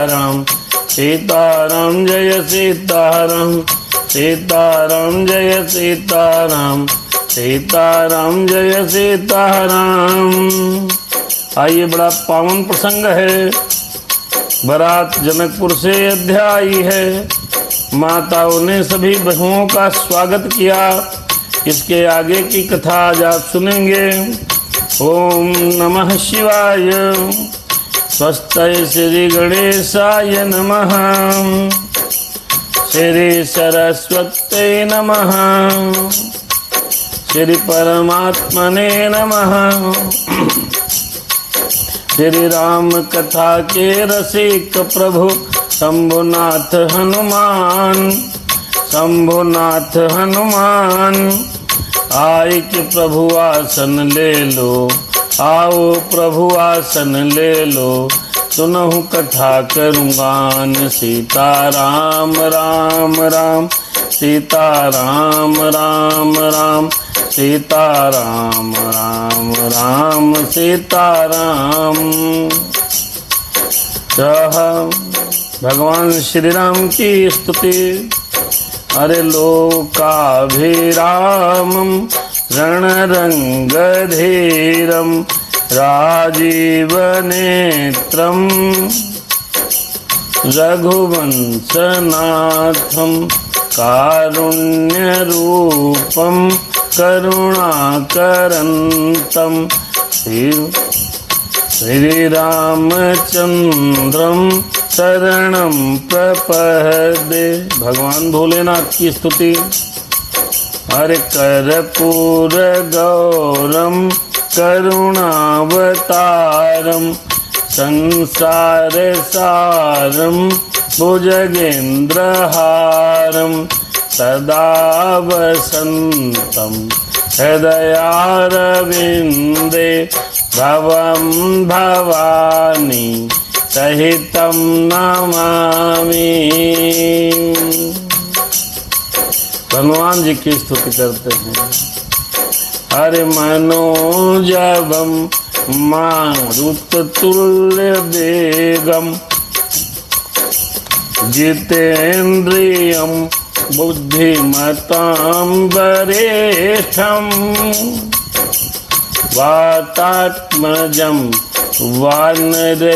राम सीताराम जय सीताराम सीताराम जय सीताराम सीताराम जय सीताराम। आइए, बड़ा पावन प्रसंग है। बारात जनकपुर से अयोध्या आई है। माताओं ने सभी बहुओं का स्वागत किया। इसके आगे की कथा आज आप सुनेंगे। ओम नमः शिवाय। स्वस्ति श्री गणेशाय नमः। श्री सरस्वती नमः। श्री परमात्मने नमः। श्री राम कथा के रसिक प्रभु शंभुनाथ हनुमान। शंभुनाथ हनुमान आए कि प्रभु आसन ले लो। आओ प्रभु आसन ले लो। सुनहु कथा करूँगान। सीता राम राम राम सीता राम राम राम सीता राम राम राम सीता राम। भगवान श्री राम की स्तुति। अरे लोकाभिरामं रणरंगधीरं राजीवनेत्रं रघुवंशनाथं कारुण्यरूपं करुणाकरन्तं श्रीरामचंद्रं शरणं प्रपद्ये। भगवान भोलेनाथ की स्तुति। हरे कर्पूर गौरम करुणावतारम संसार सारम भुजगेन्द्रहारम सदा वसन्तं हृदयारविन्दे भवं भवानी सहितं नमामि। हनुमान जी की स्तुति करते हैं। हरे मनोजवम मारुततुल्य वेगम जितेन्द्रियं बुद्धिमतां वरिष्ठं वातात्मजं वानरयूथमुख्यं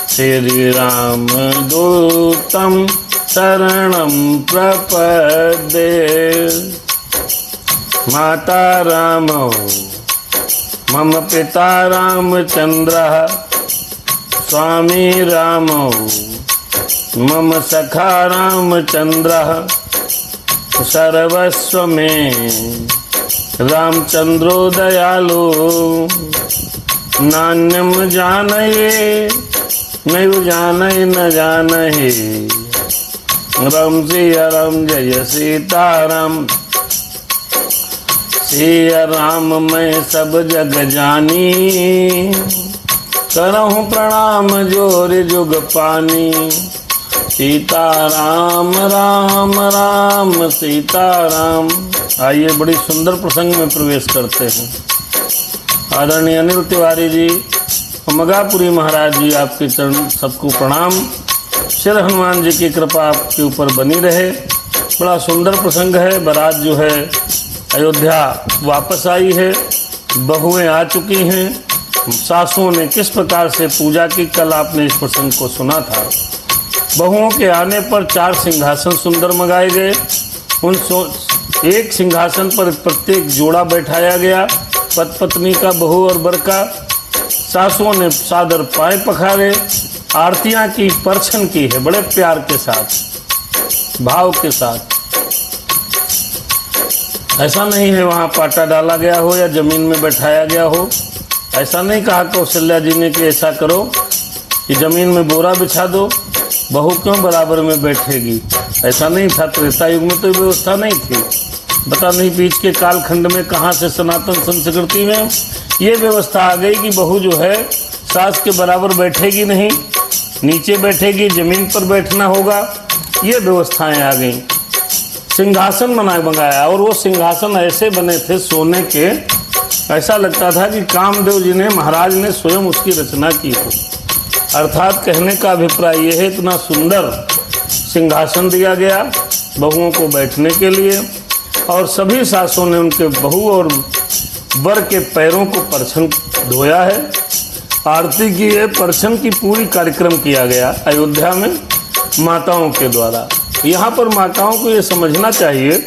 श्रीरामदूतं शरणं प्रपद्ये। माता रामो मम पिता रामचन्द्रः स्वामी रामो मम सखा रामचन्द्रः सर्वस्व मे रामचन्द्रो दयालु। नान्यं जानये नैव जानय न जानहि। राम सिया राम जय सीताराम। सिया राम मैं सब जग जानी। करहूँ प्रणाम जोर जुग पानी। सीता राम राम राम सीता राम। आइए, बड़ी सुंदर प्रसंग में प्रवेश करते हैं। आदरणीय अनिल तिवारी जी, मगापुरी महाराज जी, आपके चरण सबको प्रणाम। श्री हनुमान जी की कृपा आपके ऊपर बनी रहे। बड़ा सुंदर प्रसंग है। बारात जो है अयोध्या वापस आई है। बहुएं आ चुकी हैं। सासुओं ने किस प्रकार से पूजा की, कल आपने इस प्रसंग को सुना था। बहुओं के आने पर 4 सिंहासन सुंदर मंगाए गए। उन एक सिंहासन पर प्रत्येक जोड़ा बैठाया गया, पति पत्नी का, बहू और वर का। सासुओं ने सादर पाए पखारे, आरतियां की, परछन की है, बड़े प्यार के साथ, भाव के साथ। ऐसा नहीं है वहाँ पाटा डाला गया हो या जमीन में बैठाया गया हो। ऐसा नहीं कहा कौशल्या जी ने कि ऐसा करो कि जमीन में बोरा बिछा दो, बहू क्यों बराबर में बैठेगी। ऐसा नहीं था। त्रेता युग में तो व्यवस्था नहीं थी। पता नहीं बीच के कालखंड में कहाँ से सनातन संस्कृति में ये व्यवस्था आ गई कि बहू जो है सास के बराबर बैठेगी नहीं, नीचे बैठेगी, जमीन पर बैठना होगा। ये व्यवस्थाएं आ गई। सिंहासन मंगाया और वो सिंहासन ऐसे बने थे सोने के, ऐसा लगता था कि कामदेव जी ने, महाराज ने स्वयं उसकी रचना की हो। अर्थात कहने का अभिप्राय यह है, इतना सुंदर सिंहासन दिया गया बहुओं को बैठने के लिए, और सभी सासों ने उनके बहू और वर के पैरों को परछन धोया है, आरती की है, परछन की पूरी कार्यक्रम किया गया अयोध्या में माताओं के द्वारा। यहाँ पर माताओं को ये समझना चाहिए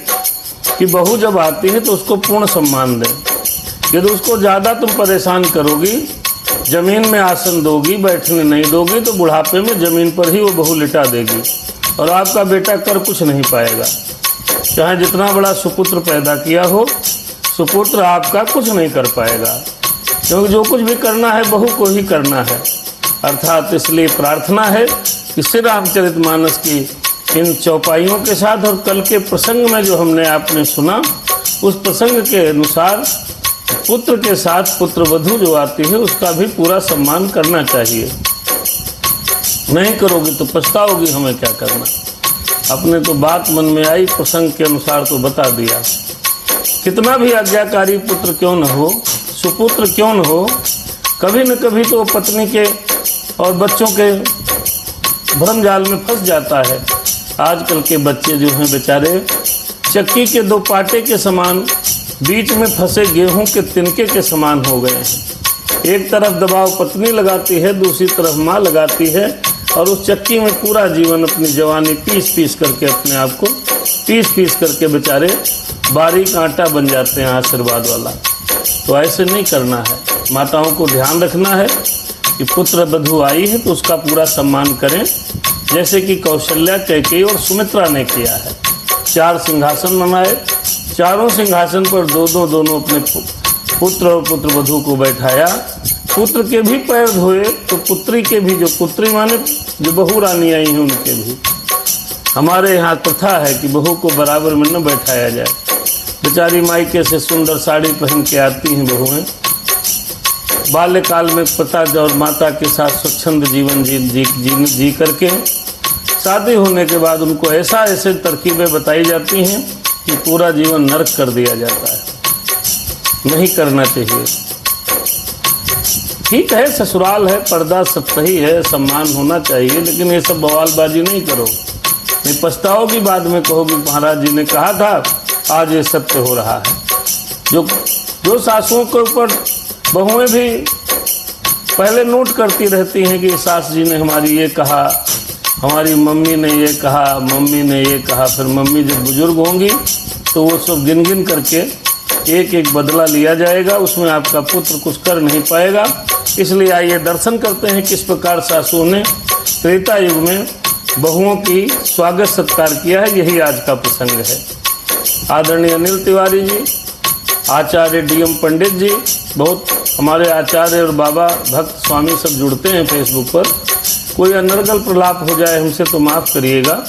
कि बहू जब आती है तो उसको पूर्ण सम्मान दें। यदि उसको ज़्यादा तुम परेशान करोगी, ज़मीन में आसन दोगी, बैठने नहीं दोगी, तो बुढ़ापे में ज़मीन पर ही वो बहू लिटा देगी और आपका बेटा कर कुछ नहीं पाएगा। चाहे जितना बड़ा सुपुत्र पैदा किया हो, सुपुत्र आपका कुछ नहीं कर पाएगा, क्योंकि जो कुछ भी करना है बहू को ही करना है। अर्थात इसलिए प्रार्थना है कि श्री रामचरितमानस की इन चौपाइयों के साथ और कल के प्रसंग में जो हमने आपने सुना, उस प्रसंग के अनुसार पुत्र के साथ पुत्रवधू जो आती है उसका भी पूरा सम्मान करना चाहिए। नहीं करोगी तो पछताओगी, हमें क्या करना। अपने तो बात मन में आई, प्रसंग के अनुसार तो बता दिया। कितना भी आज्ञाकारी पुत्र क्यों न हो, सुपुत्र क्यों न हो, कभी न कभी तो पत्नी के और बच्चों के भ्रम जाल में फंस जाता है। आजकल के बच्चे जो हैं बेचारे चक्की के दो पाटे के समान, बीच में फंसे गेहूं के तिनके के समान हो गए हैं। एक तरफ दबाव पत्नी लगाती है, दूसरी तरफ माँ लगाती है, और उस चक्की में पूरा जीवन अपनी जवानी पीस करके अपने आप को पीस करके बेचारे बारीक आटा बन जाते हैं आशीर्वाद वाला। तो ऐसे नहीं करना है। माताओं को ध्यान रखना है कि पुत्र वधू आई है तो उसका पूरा सम्मान करें, जैसे कि कौशल्या, कैकेयी और सुमित्रा ने किया है। 4 सिंहासन बनाए, चारों सिंहासन पर दोनों अपने पुत्र और पुत्र वधू को बैठाया। पुत्र के भी पैर धोए तो पुत्री के भी, जो पुत्री माने जो बहू रानी आई हैं उनके भी। हमारे यहाँ प्रथा है कि बहू को बराबर में न बैठाया जाए। बेचारी मायके से सुंदर साड़ी पहन के आती हैं बहुएं, बाल्यकाल में पिता और माता के साथ स्वच्छंद जीवन जी करके शादी होने के बाद उनको ऐसे तरकीबें बताई जाती हैं कि पूरा जीवन नरक कर दिया जाता है। नहीं करना चाहिए। ठीक है, ससुराल है, पर्दा सब सही है, सम्मान होना चाहिए, लेकिन ये सब बवालबाजी नहीं करो। नहीं पछताओगी, बाद में कहोगी महाराज जी ने कहा था, आज ये सत्य हो रहा है। जो सासुओं के ऊपर बहुएं भी पहले नोट करती रहती हैं कि सास जी ने हमारी ये कहा, हमारी मम्मी ने ये कहा, मम्मी ने ये कहा। फिर मम्मी जब बुजुर्ग होंगी तो वो सब गिन करके एक बदला लिया जाएगा, उसमें आपका पुत्र कुछ कर नहीं पाएगा। इसलिए आइए दर्शन करते हैं किस प्रकार सासुओं ने त्रेता युग में बहुओं की स्वागत सत्कार किया है। यही आज का प्रसंग है। आदरणीय अनिल तिवारी जी, आचार्य डीएम पंडित जी, बहुत हमारे आचार्य और बाबा भक्त स्वामी सब जुड़ते हैं फेसबुक पर। कोई अनर्गल प्रलाप हो जाए हमसे तो माफ़ करिएगा।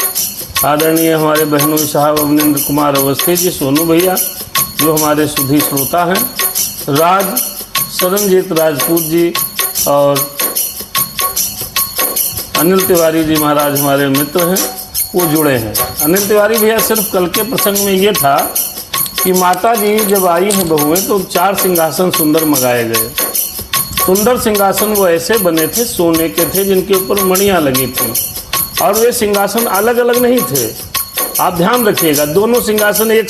आदरणीय हमारे बहनों साहब अवनिंद्र कुमार अवस्थी जी, सोनू भैया जो हमारे सुधी श्रोता हैं, राज सरनजीत राजपूत जी और अनिल तिवारी जी महाराज हमारे मित्र हैं, वो जुड़े हैं। अनिल तिवारी भैया, सिर्फ कल के प्रसंग में ये था कि माता जी जब आई हैं बहुएं तो 4 सिंहासन सुंदर मंगाए गए। सुंदर सिंहासन वो ऐसे बने थे, सोने के थे, जिनके ऊपर मणियाँ लगी थी, और वे सिंहासन अलग अलग नहीं थे। आप ध्यान रखिएगा, दोनों सिंहासन एक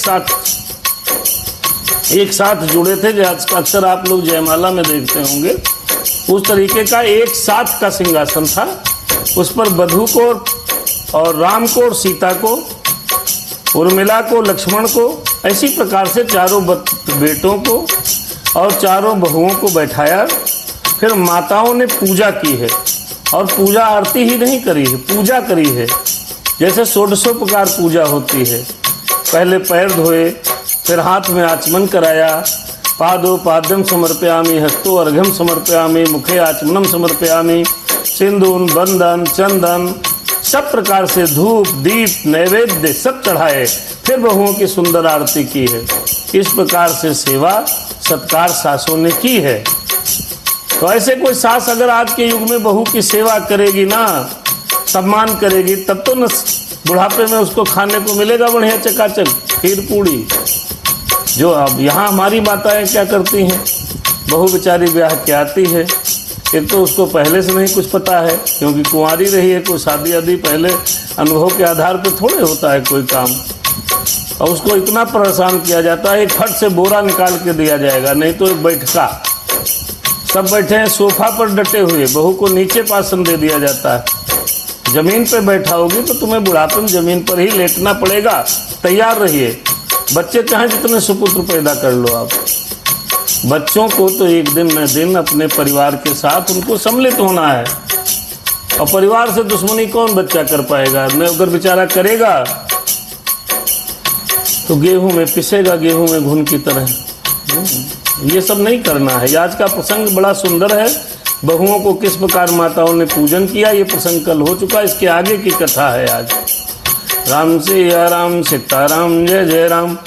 साथ जुड़े थे। जो अक्सर आप लोग जयमाला में देखते होंगे, उस तरीके का एक साथ का सिंहासन था। उस पर वधू को और राम को और सीता को, उर्मिला को, लक्ष्मण को, ऐसी प्रकार से चारों बेटों को और चारों बहुओं को बैठाया। फिर माताओं ने पूजा की है, और पूजा आरती ही नहीं करी है, पूजा करी है। जैसे षोडशोपकार पूजा होती है। पहले पैर धोए, फिर हाथ में आचमन कराया। पादो पाद्यम समर्पयामि, हस्तो अर्घ्यम समर्पयामि, मुखे आचमनम समर्पयामि, सिंदून, बंदन, चंदन, सब प्रकार से धूप दीप नैवेद्य सब चढ़ाए। फिर बहुओं की सुंदर आरती की है। इस प्रकार से सेवा सत्कार सासों ने की है। तो ऐसे कोई सास अगर आज के युग में बहू की सेवा करेगी ना, सम्मान करेगी, तब तो न बुढ़ापे में उसको खाने को मिलेगा बढ़िया चकाचक खीर पूड़ी। जो अब यहाँ हमारी माताएं क्या करती हैं, बहू बेचारी ब्याह के आती है, एक तो उसको पहले से नहीं कुछ पता है, क्योंकि कुंवारी रही है, कोई शादी आदि पहले अनुभव के आधार पर थोड़े होता है कोई काम। और उसको इतना परेशान किया जाता है, एक फट से बोरा निकाल के दिया जाएगा, नहीं तो एक बैठका। सब बैठे हैं सोफा पर डटे हुए, बहू को नीचे पासन दे दिया जाता है। जमीन पे बैठा होगी तो तुम्हें बुढ़ापे में जमीन पर ही लेटना पड़ेगा, तैयार रहिए। बच्चे चाहे जितने सुपुत्र पैदा कर लो आप, बच्चों को तो एक दिन न दिन अपने परिवार के साथ उनको सम्मिलित होना है। और परिवार से दुश्मनी कौन बच्चा कर पाएगा? न अगर बेचारा करेगा तो गेहूं में पिसेगा, गेहूं में घुन की तरह। ये सब नहीं करना है। आज का प्रसंग बड़ा सुंदर है। बहुओं को किस प्रकार माताओं ने पूजन किया, ये प्रसंग कल हो चुका, इसके आगे की कथा है आज। राम सिया राम सीताराम जय जय राम।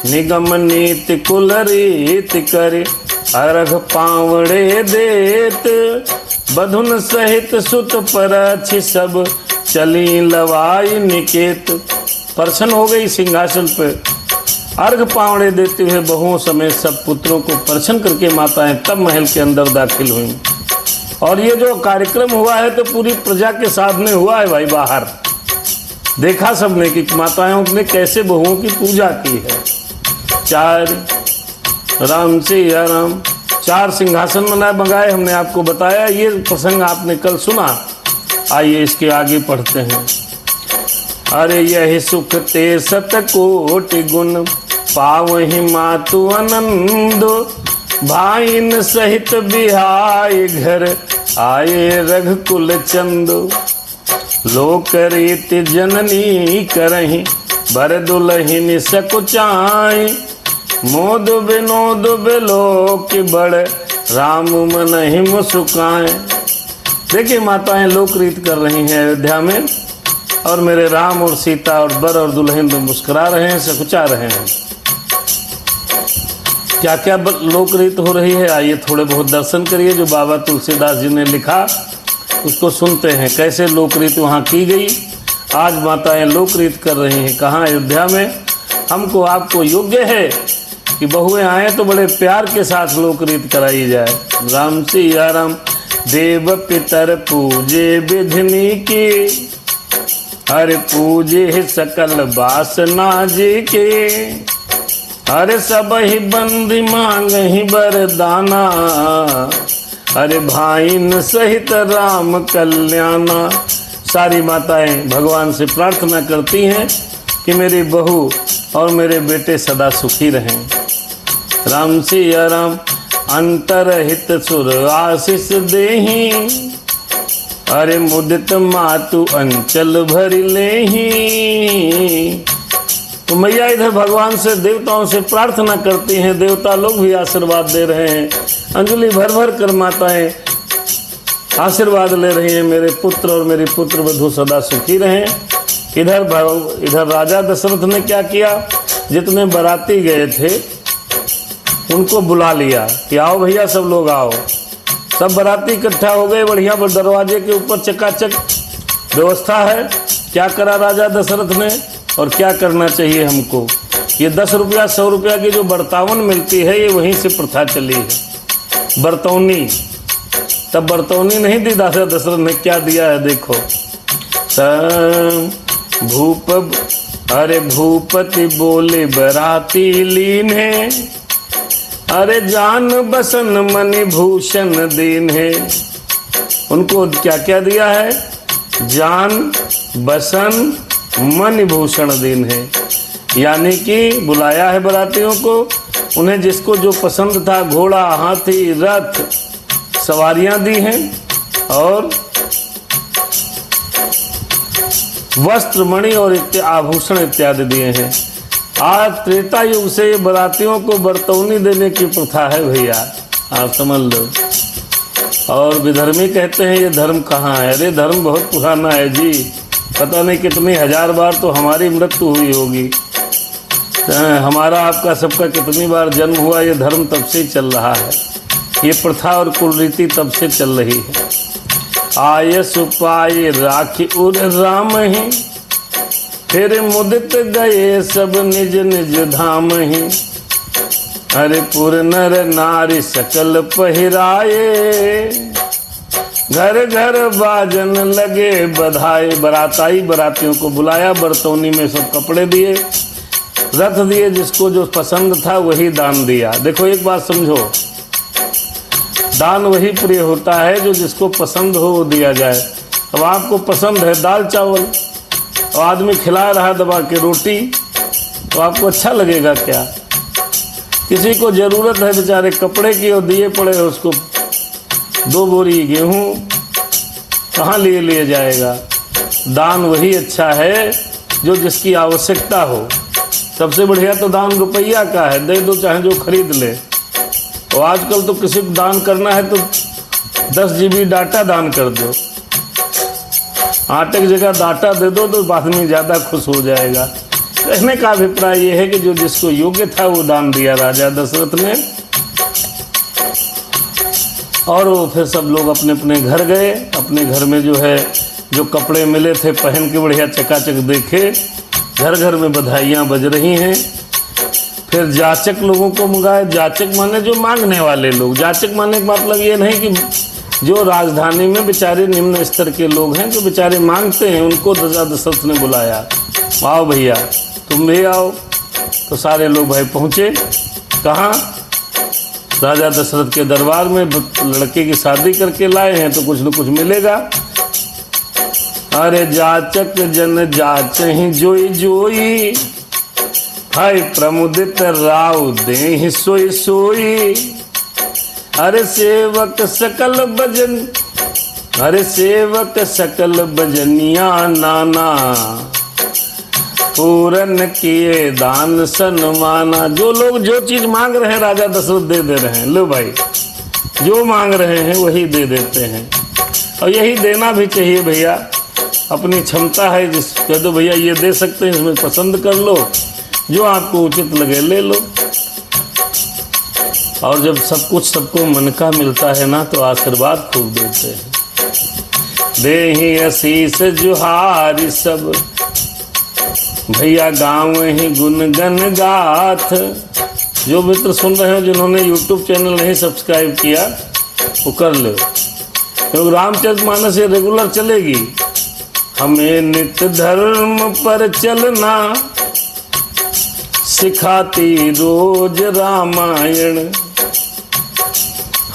निगम नीति कुल रीत करे, अर्घ पावड़े देत, बधुन सहित सुत परछि सब, चली लवाई निकेत। प्रसन्न हो गई सिंहासन पे, अर्घ पावड़े देते हुए बहुओं समेत सब पुत्रों को प्रसन्न करके माताएं तब महल के अंदर दाखिल हुई। और ये जो कार्यक्रम हुआ है तो पूरी प्रजा के साथ में हुआ है भाई। बाहर देखा सबने कि माताओं ने कैसे बहुओं की पूजा की है। चार राम से या राम, 4 सिंहासन मंगाए हमने आपको बताया। ये प्रसंग आपने कल सुना। आइए इसके आगे पढ़ते हैं। अरे यही सुख ते सतकोटि गुण, पावहि मातु आनंद, भाइन सहित बिहाय घर, आए रघुकुल चंद। लोक रीति जननी करहि, बर दुलहिन सकुचाए, मोद विनोद बिलोक बड़, राम मनहि मुस्काए। देखिए माताएं लोक रीत कर रही हैं अयोध्या में, और मेरे राम और सीता और बर और दुल्हन तो मुस्कुरा रहे हैं, सकुचा रहे हैं। क्या क्या लोक रीत हो रही है, आइए थोड़े बहुत दर्शन करिए। जो बाबा तुलसीदास जी ने लिखा उसको सुनते हैं, कैसे लोक रीत वहाँ की गई। आज माताएं लोक रीत कर रही हैं, कहाँ? अयोध्या में। हमको आपको योग्य है कि बहुएं आए तो बड़े प्यार के साथ लोक रीत कराई जाए। राम सिया राम। देव पितर पूजे विधिनी की, हरे पूजे सकल वासना जी के, अरे सब ही बंदी मांग ही वरदाना, अरे भाईन सहित राम कल्याणा। सारी माताएं भगवान से प्रार्थना करती हैं कि मेरी बहू और मेरे बेटे सदा सुखी रहें। राम सिया राम। अंतरहित सुर आशीष देही, अरे मुदित मातु अंचल भर लेही। तो मैया इधर भगवान से देवताओं से प्रार्थना करती हैं, देवता लोग भी आशीर्वाद दे रहे हैं। अंजलि भर भर कर माताएं आशीर्वाद ले रही हैं, मेरे पुत्र और मेरी पुत्र वधू सदा सुखी रहें। इधर राजा दशरथ ने क्या किया, जितने बाराती गए थे उनको बुला लिया कि आओ भैया सब लोग आओ। सब बाराती इकट्ठा हो गए, बढ़िया दरवाजे के ऊपर चकाचक व्यवस्था है। क्या करा राजा दशरथ ने और क्या करना चाहिए हमको। ये 10 रुपया 100 रुपया की जो बर्तावन मिलती है, ये वहीं से प्रथा चली है, बर्तौनी। तब बर्तौनी नहीं दी राजा दशरथ ने, क्या दिया है देखो। अरे भूपति बोले बराती लीन है, अरे जान बसन मणि भूषण दीन है। उनको क्या क्या दिया है? जान बसन मणि भूषण दीन है, यानी कि बुलाया है बरातियों को। उन्हें जिसको जो पसंद था, घोड़ा, हाथी, रथ, सवारियां दी हैं और वस्त्र, मणि और आभूषण इत्यादि दिए हैं। आज त्रेता युग से बरातियों को बरतौनी देने की प्रथा है भैया, आप समझ लो। और विधर्मी कहते हैं ये धर्म कहाँ है। अरे धर्म बहुत पुराना है जी, पता नहीं कितनी 1000 बार तो हमारी मृत्यु हुई होगी, हमारा आपका सबका कितनी बार जन्म हुआ। ये धर्म तब से चल रहा है, ये प्रथा और कुल रीति तब से चल रही है। आय सुपाय राखी उर राम ही, फिर मुदित गए सब निज निज धाम ही। अरे पुर नर नारी सकल पहिराए, घर घर बाजन लगे बधाई, बराताई बरातियों को बुलाया, बरतौनी में सब कपड़े दिए, रथ दिए, जिसको जो पसंद था वही दान दिया। देखो एक बात समझो, दान वही प्रिय होता है जो जिसको पसंद हो वो दिया जाए। अब आपको पसंद है दाल चावल और आदमी खिला रहा दबा के रोटी, तो आपको अच्छा लगेगा क्या? किसी को ज़रूरत है बेचारे कपड़े की और दिए पड़े उसको 2 बोरी गेहूँ, कहाँ लिए जाएगा? दान वही अच्छा है जो जिसकी आवश्यकता हो। सबसे बढ़िया तो दान रुपया का है, दे दो चाहे जो खरीद ले। और आजकल तो किसी को दान करना है तो 10 GB डाटा दान कर दो, आटे की जगह डाटा दे दो तो आदमी ज़्यादा खुश हो जाएगा। कहने का अभिप्राय ये है कि जो जिसको योग्य था वो दान दिया राजा दशरथ ने। और वो फिर सब लोग अपने अपने घर गए। अपने घर में जो है जो कपड़े मिले थे पहन के बढ़िया चकाचक देखे, घर घर में बधाइयाँ बज रही हैं। फिर जाचक लोगों को मंगाए। जाचक माने जो मांगने वाले लोग। जाचक माने का मतलब ये नहीं कि जो राजधानी में बेचारे निम्न स्तर के लोग हैं जो बेचारे मांगते हैं, उनको राजा दशरथ ने बुलाया, आओ भैया तुम भी आओ। तो सारे लोग भाई पहुँचे। कहाँ? राजा दशरथ के दरबार में। लड़के की शादी करके लाए हैं तो कुछ न कुछ मिलेगा। अरे जाचक जन जाचहि जोई जोई, हाय प्रमुदित राव देहि सोई सोई। अरे सेवक सकल बजन, अरे सेवक सकल बजनिया नाना, पूरन किए दान सन्माना। जो लोग जो चीज मांग रहे हैं राजा दशरथ दे रहे हैं। लो भाई, जो मांग रहे हैं वही दे देते हैं, और यही देना भी चाहिए भैया। अपनी क्षमता है, जिस कह दो भैया ये दे सकते हैं, इसमें पसंद कर लो, जो आपको उचित लगे ले लो। और जब सब कुछ सबको मन का मिलता है ना तो आशीर्वाद खूब देते हैं। देहि आशीष जुहारी सब, भैया गाँव ही गुनगन गाथ। जो मित्र सुन रहे हो जिन्होंने YouTube चैनल नहीं सब्सक्राइब किया वो कर लो, क्योंकि रामचरितमानस ये रेगुलर चलेगी। हमें नित्य धर्म पर चलना सिखाती रोज रामायण,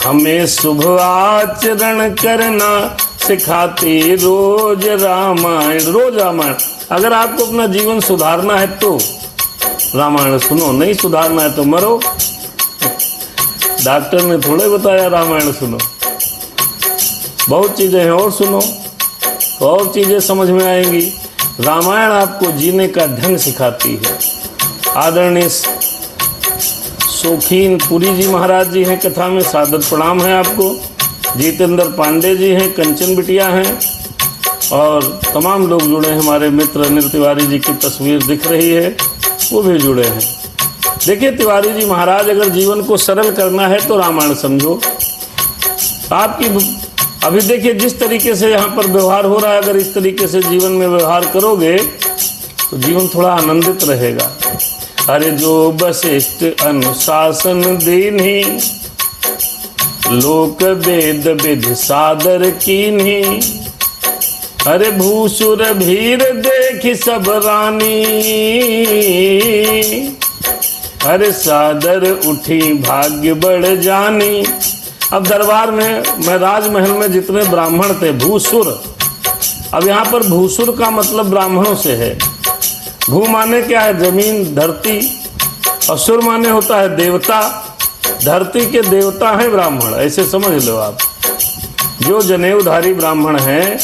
हमें शुभ आचरण करना सिखाती रोज रामायण। रोज रामायण। अगर आपको अपना जीवन सुधारना है तो रामायण सुनो, नहीं सुधारना है तो मरो। डॉक्टर ने थोड़े बताया रामायण सुनो, बहुत चीज़ें हैं और सुनो तो और चीज़ें समझ में आएंगी। रामायण आपको जीने का ढंग सिखाती है। आदरणीय शौकीन पुरी जी महाराज जी हैं कथा में, सादर प्रणाम है आपको। जितेंद्र पांडे जी हैं, कंचन बिटिया हैं, और तमाम लोग जुड़े हैं। हमारे मित्र अनिल तिवारी जी की तस्वीर दिख रही है, वो भी जुड़े हैं। देखिए तिवारी जी महाराज, अगर जीवन को सरल करना है तो रामायण समझो। आपकी अभी देखिए जिस तरीके से यहाँ पर व्यवहार हो रहा है, अगर इस तरीके से जीवन में व्यवहार करोगे तो जीवन थोड़ा आनंदित रहेगा। अरे जो वशिष्ठ अनुशासन दीन्ही, लोक वेद विधि सादर कीन्ही। अरे भूसुर भीर देखी सब रानी, अरे सादर उठी भाग्य बढ़ जानी। अब दरबार में, मैं राजमहल में जितने ब्राह्मण थे, भूसुर, अब यहाँ पर भूसुर का मतलब ब्राह्मणों से है। भू माने क्या है? जमीन, धरती, और सुर माने होता है देवता। धरती के देवता हैं ब्राह्मण, ऐसे समझ लो आप। जो जनेऊधारी ब्राह्मण हैं,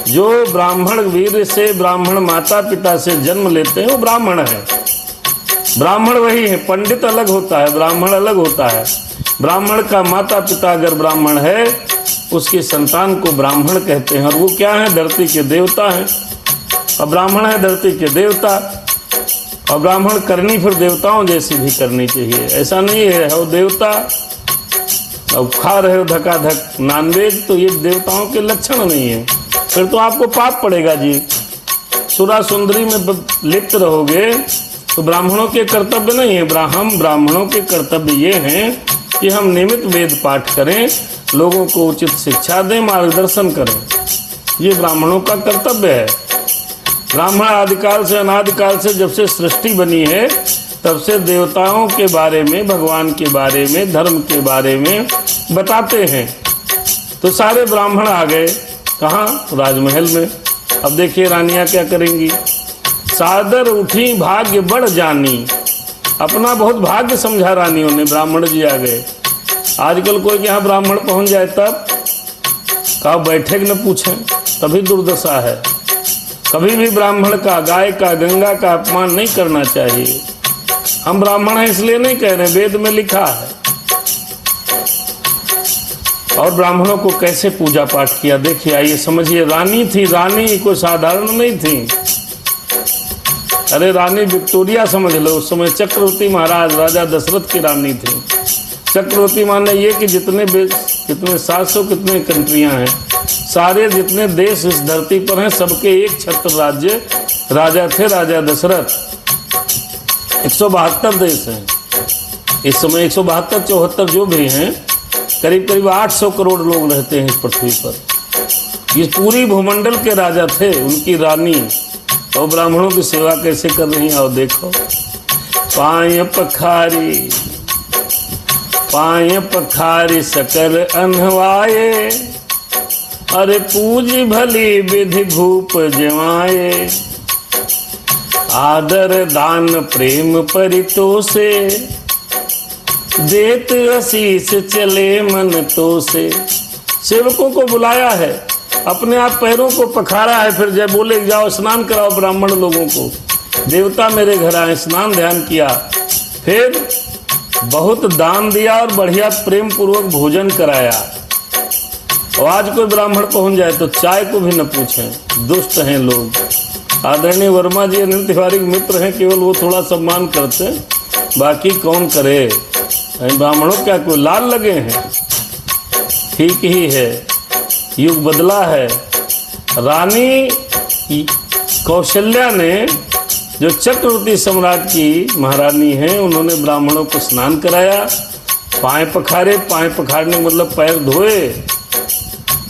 जो ब्राह्मण वीर से, ब्राह्मण माता पिता से जन्म लेते हैं, वो ब्राह्मण है। ब्राह्मण वही है, पंडित अलग होता है, ब्राह्मण अलग होता है। ब्राह्मण का माता पिता अगर ब्राह्मण है, उसकी संतान को ब्राह्मण कहते हैं, और वो क्या है? धरती के देवता हैं। अब ब्राह्मण है धरती के देवता, और ब्राह्मण करनी फिर देवताओं जैसी भी करनी चाहिए। ऐसा नहीं है वो देवता अब खा रहे हो धकाधक नॉनवेज, तो ये देवताओं के लक्षण नहीं है, फिर तो आपको पाप पड़ेगा जी। सुरा सुंदरी में लिप्त रहोगे तो ब्राह्मणों के कर्तव्य नहीं है। हम ब्राह्मणों के कर्तव्य ये हैं कि हम नियमित वेद पाठ करें, लोगों को उचित शिक्षा दें, मार्गदर्शन करें। ये ब्राह्मणों का कर्तव्य है। ब्राह्मण आदिकाल से, अनादिकाल से, जब से सृष्टि बनी है तब से देवताओं के बारे में, भगवान के बारे में, धर्म के बारे में बताते हैं। तो सारे ब्राह्मण आ गए कहाँ? राजमहल में। अब देखिए रानियां क्या करेंगी। सादर उठी भाग्य बढ़ जानी, अपना बहुत भाग्य समझा रानियों ने, ब्राह्मण जी आ गए। आजकल कोई यहाँ ब्राह्मण पहुंच जाए तब कहा बैठे न पूछें, तभी दुर्दशा है। कभी भी ब्राह्मण का, गाय का, गंगा का अपमान नहीं करना चाहिए। हम ब्राह्मण हैं इसलिए नहीं कह रहे, वेद में लिखा है। और ब्राह्मणों को कैसे पूजा पाठ किया देखिए, आइए समझिए। रानी थी, रानी कोई साधारण नहीं थी। अरे रानी विक्टोरिया समझ लो, उस समय चक्रवर्ती महाराज राजा दशरथ की रानी थी। चक्रवर्ती माने ये कि जितने 700 कितने कंट्रियां हैं, सारे जितने देश इस धरती पर हैं, सबके एक छत्र राज्य राजा थे, राजा दशरथ। 172 देश हैं इस समय, 172 74 जो भी हैं, करीब करीब 800 करोड़ लोग रहते हैं इस पृथ्वी पर। ये पूरी भूमंडल के राजा थे, उनकी रानी। और ब्राह्मणों की सेवा कैसे कर रही हैं, और देखो। पाय पखारी सकल अनहवाए, अरे पूजी भली विधि भूप जमाए। आदर दान प्रेम परितोषे, देत आशीष चले मन तो से। सेवकों को बुलाया है, अपने आप पैरों को पखारा है, फिर जब बोले जाओ स्नान कराओ ब्राह्मण लोगों को। देवता मेरे घर आए, स्नान ध्यान किया, फिर बहुत दान दिया और बढ़िया प्रेम पूर्वक भोजन कराया। और आज कोई ब्राह्मण पहुंच जाए तो चाय को भी न पूछें, दुष्ट हैं लोग। आदरणीय वर्मा जी अनिल तिवारी के मित्र हैं, केवल वो थोड़ा सम्मान करते हैं, बाकी कौन करे। ब्राह्मणों क्या कोई लाल लगे हैं? ठीक ही है, युग बदला है। रानी कौशल्या ने, जो चक्रवर्ती सम्राट की महारानी हैं, उन्होंने ब्राह्मणों को स्नान कराया, पाँव पखारे। पाँव पखारने मतलब पैर धोए,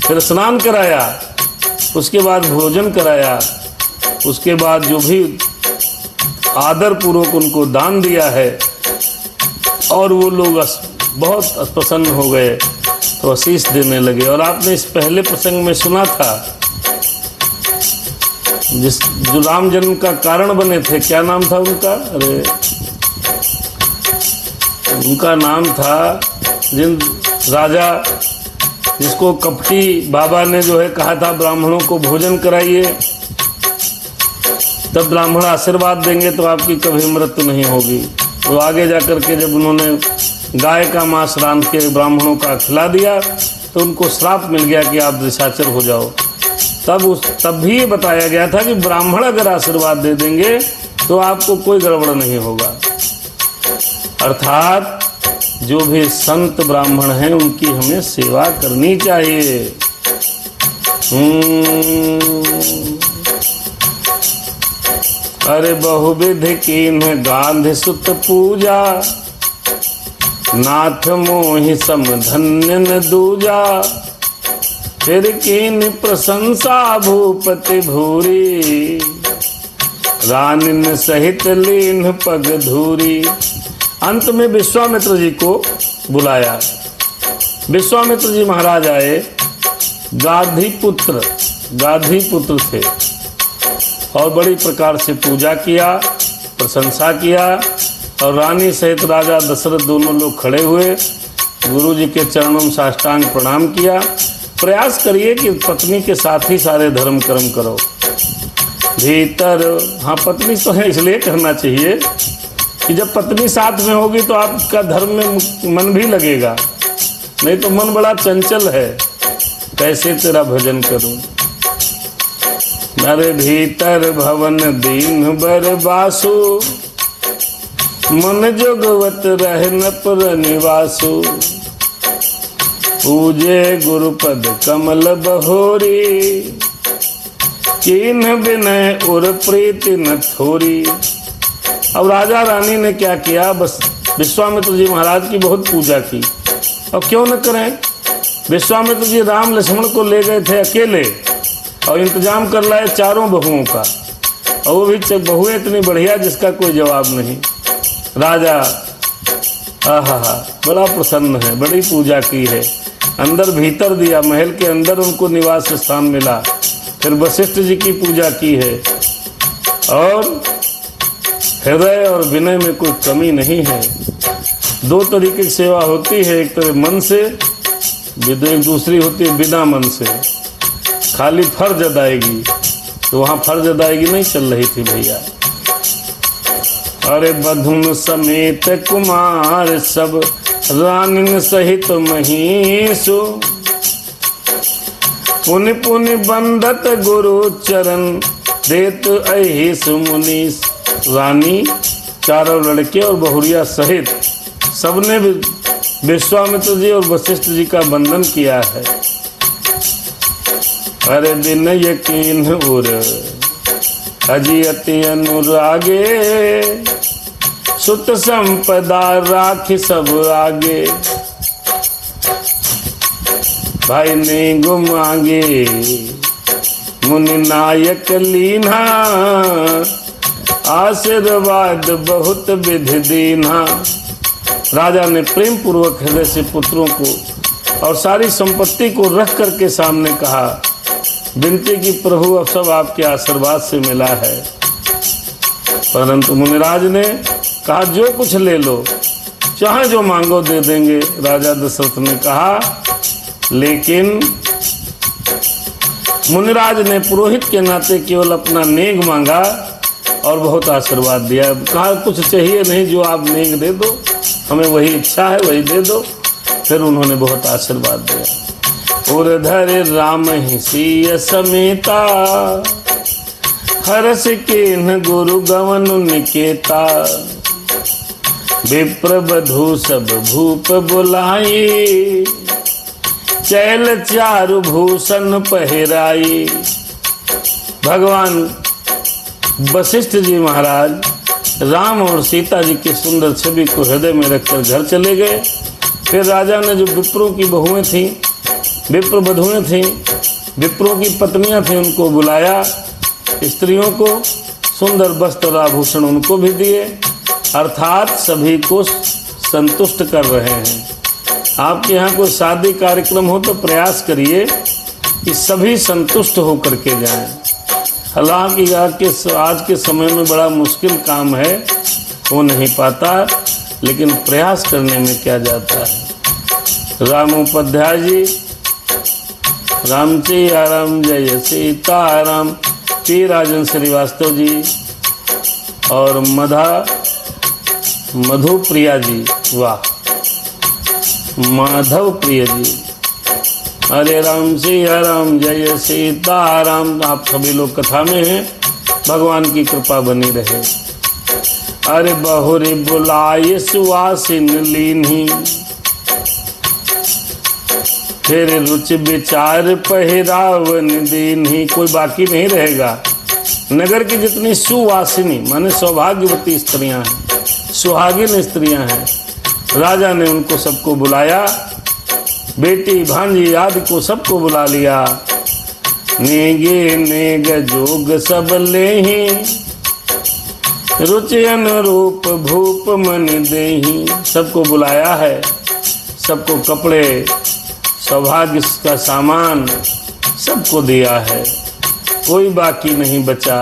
फिर स्नान कराया, उसके बाद भोजन कराया, उसके बाद जो भी आदर पूर्वक उनको दान दिया है। और वो लोग बहुत प्रसन्न हो गए, तो आशीष देने लगे। और आपने इस पहले प्रसंग में सुना था, जो राम जन्म का कारण बने थे, क्या नाम था उनका? अरे उनका नाम था, जिन राजा जिसको कपटी बाबा ने जो है कहा था ब्राह्मणों को भोजन कराइए, तब ब्राह्मण आशीर्वाद देंगे तो आपकी कभी मृत्यु नहीं होगी। तो आगे जाकर के जब उन्होंने गाय का मांस रांध के ब्राह्मणों का खिला दिया तो उनको श्राप मिल गया कि आप निशाचर हो जाओ। तब भी ये बताया गया था कि ब्राह्मण अगर आशीर्वाद दे देंगे तो आपको कोई गड़बड़ नहीं होगा। अर्थात जो भी संत ब्राह्मण हैं उनकी हमें सेवा करनी चाहिए। अरे बहुविधि कीन गांधी सुत पूजा, नाथ मोहि सम धन्य न दूजा। फिर कीन प्रशंसा भूपति भूरी, रानिन सहित लीन पग धूरी। अंत में विश्वामित्र जी को बुलाया। विश्वामित्र जी महाराज आए, गाधी पुत्र थे, और बड़ी प्रकार से पूजा किया, प्रशंसा किया। और रानी सहित राजा दशरथ दोनों लोग खड़े हुए, गुरु जी के चरणों में साष्टांग प्रणाम किया। प्रयास करिए कि पत्नी के साथ ही सारे धर्म कर्म करो। भीतर, हाँ पत्नी तो है इसलिए करना चाहिए कि जब पत्नी साथ में होगी तो आपका धर्म में मन भी लगेगा, नहीं तो मन बड़ा चंचल है, कैसे तेरा भजन करूं। अरे भीतर भवन दीन बर बासु, मन जोगवत रहन पर निवासु। पूजे गुरुपद कमल बहोरी, कीन विनय और प्रीति न थोरी। अब राजा रानी ने क्या किया, बस विश्वामित्र जी महाराज की बहुत पूजा की। और क्यों न करें, विश्वामित्र जी राम लक्ष्मण को ले गए थे अकेले और इंतजाम कर लाए चारों बहुओं का, और वो भी बहुएं इतनी बढ़िया जिसका कोई जवाब नहीं। राजा आहा बड़ा प्रसन्न है, बड़ी पूजा की है, अंदर भीतर दिया, महल के अंदर उनको निवास स्थान मिला। फिर वशिष्ठ जी की पूजा की है और हृदय और विनय में कोई कमी नहीं है। दो तरीके की सेवा होती है, एक तरह मन से, एक दूसरी होती है बिना मन से। खाली फर्ज अदायगी, तो वहाँ फर्ज अदायगी नहीं चल रही थी भैया। अरे बधुन समेत कुमार सब रानिन सहित महीसु, पुनि पुनि बंदत गुरु चरण देत अहिस मुनीस। रानी, चारों लड़के और बहुरिया सहित सबने विश्वामित्र जी और वशिष्ठ जी का वंदन किया है। अरे दिन यकीन उर अजियति अनुरागे, सुत संपदा राखी सब आगे। भाई ने गुमागे मुनि नायक लीना, आशीर्वाद बहुत विधि दीना। राजा ने प्रेम पूर्वक हृदय से पुत्रों को और सारी संपत्ति को रख करके सामने कहा, विनती की प्रभु अब सब आपके आशीर्वाद से मिला है। परंतु मुनिराज ने कहा जो कुछ ले लो, चाहे जो मांगो दे देंगे। राजा दशरथ ने कहा, लेकिन मुनिराज ने पुरोहित के नाते केवल अपना नेग मांगा और बहुत आशीर्वाद दिया। कहा कुछ चाहिए नहीं, जो आप नेग दे दो, हमें वही इच्छा है वही दे दो। फिर उन्होंने बहुत आशीर्वाद दिया। और धरे राम ही सीय समेता, हरस के गुरु गवन निकेता। विप्र बधू सब भूप बुलाई, चैल चारु भूषण पहराई। भगवान वशिष्ठ जी महाराज राम और सीता जी की सुंदर छवि को हृदय में रखकर घर चले गए। फिर राजा ने जो विप्रों की बहुएं थीं, विप्र बधुएं थीं, विप्रों की पत्नियां थीं, उनको बुलाया। स्त्रियों को सुंदर वस्त्र और आभूषण उनको भी दिए, अर्थात सभी को संतुष्ट कर रहे हैं। आपके यहाँ कोई शादी कार्यक्रम हो तो प्रयास करिए कि सभी संतुष्ट होकर के जाएं। हालांकि आज के समय में बड़ा मुश्किल काम है, हो नहीं पाता, लेकिन प्रयास करने में क्या जाता है। राम उपाध्याय जी, राम सिया राम जय सीताराम, पी राजन श्रीवास्तव जी और मधु प्रिया जी, वाह, माधव प्रिय जी। हरे राम सिया राम जय सीताराम। आप सभी लोग कथा में हैं, भगवान की कृपा बनी रहे। अरे बहुरी बुलाए सुवासिन लीन्ही, फिर रुचि विचार पहिरावन दीन्ही। कोई बाकी नहीं रहेगा। नगर की जितनी सुवासिनी माने सौभाग्यवती स्त्रियां हैं, सुहागिन स्त्रियां हैं, राजा ने उनको सबको बुलाया। बेटी भांजी आदि को सबको बुला लिया। नेगे नेग जोग सब लेही, रुचि अनुरूप भूप मन देही। सबको बुलाया है, सबको कपड़े, सौभाग्य का सामान सबको दिया है, कोई बाकी नहीं बचा।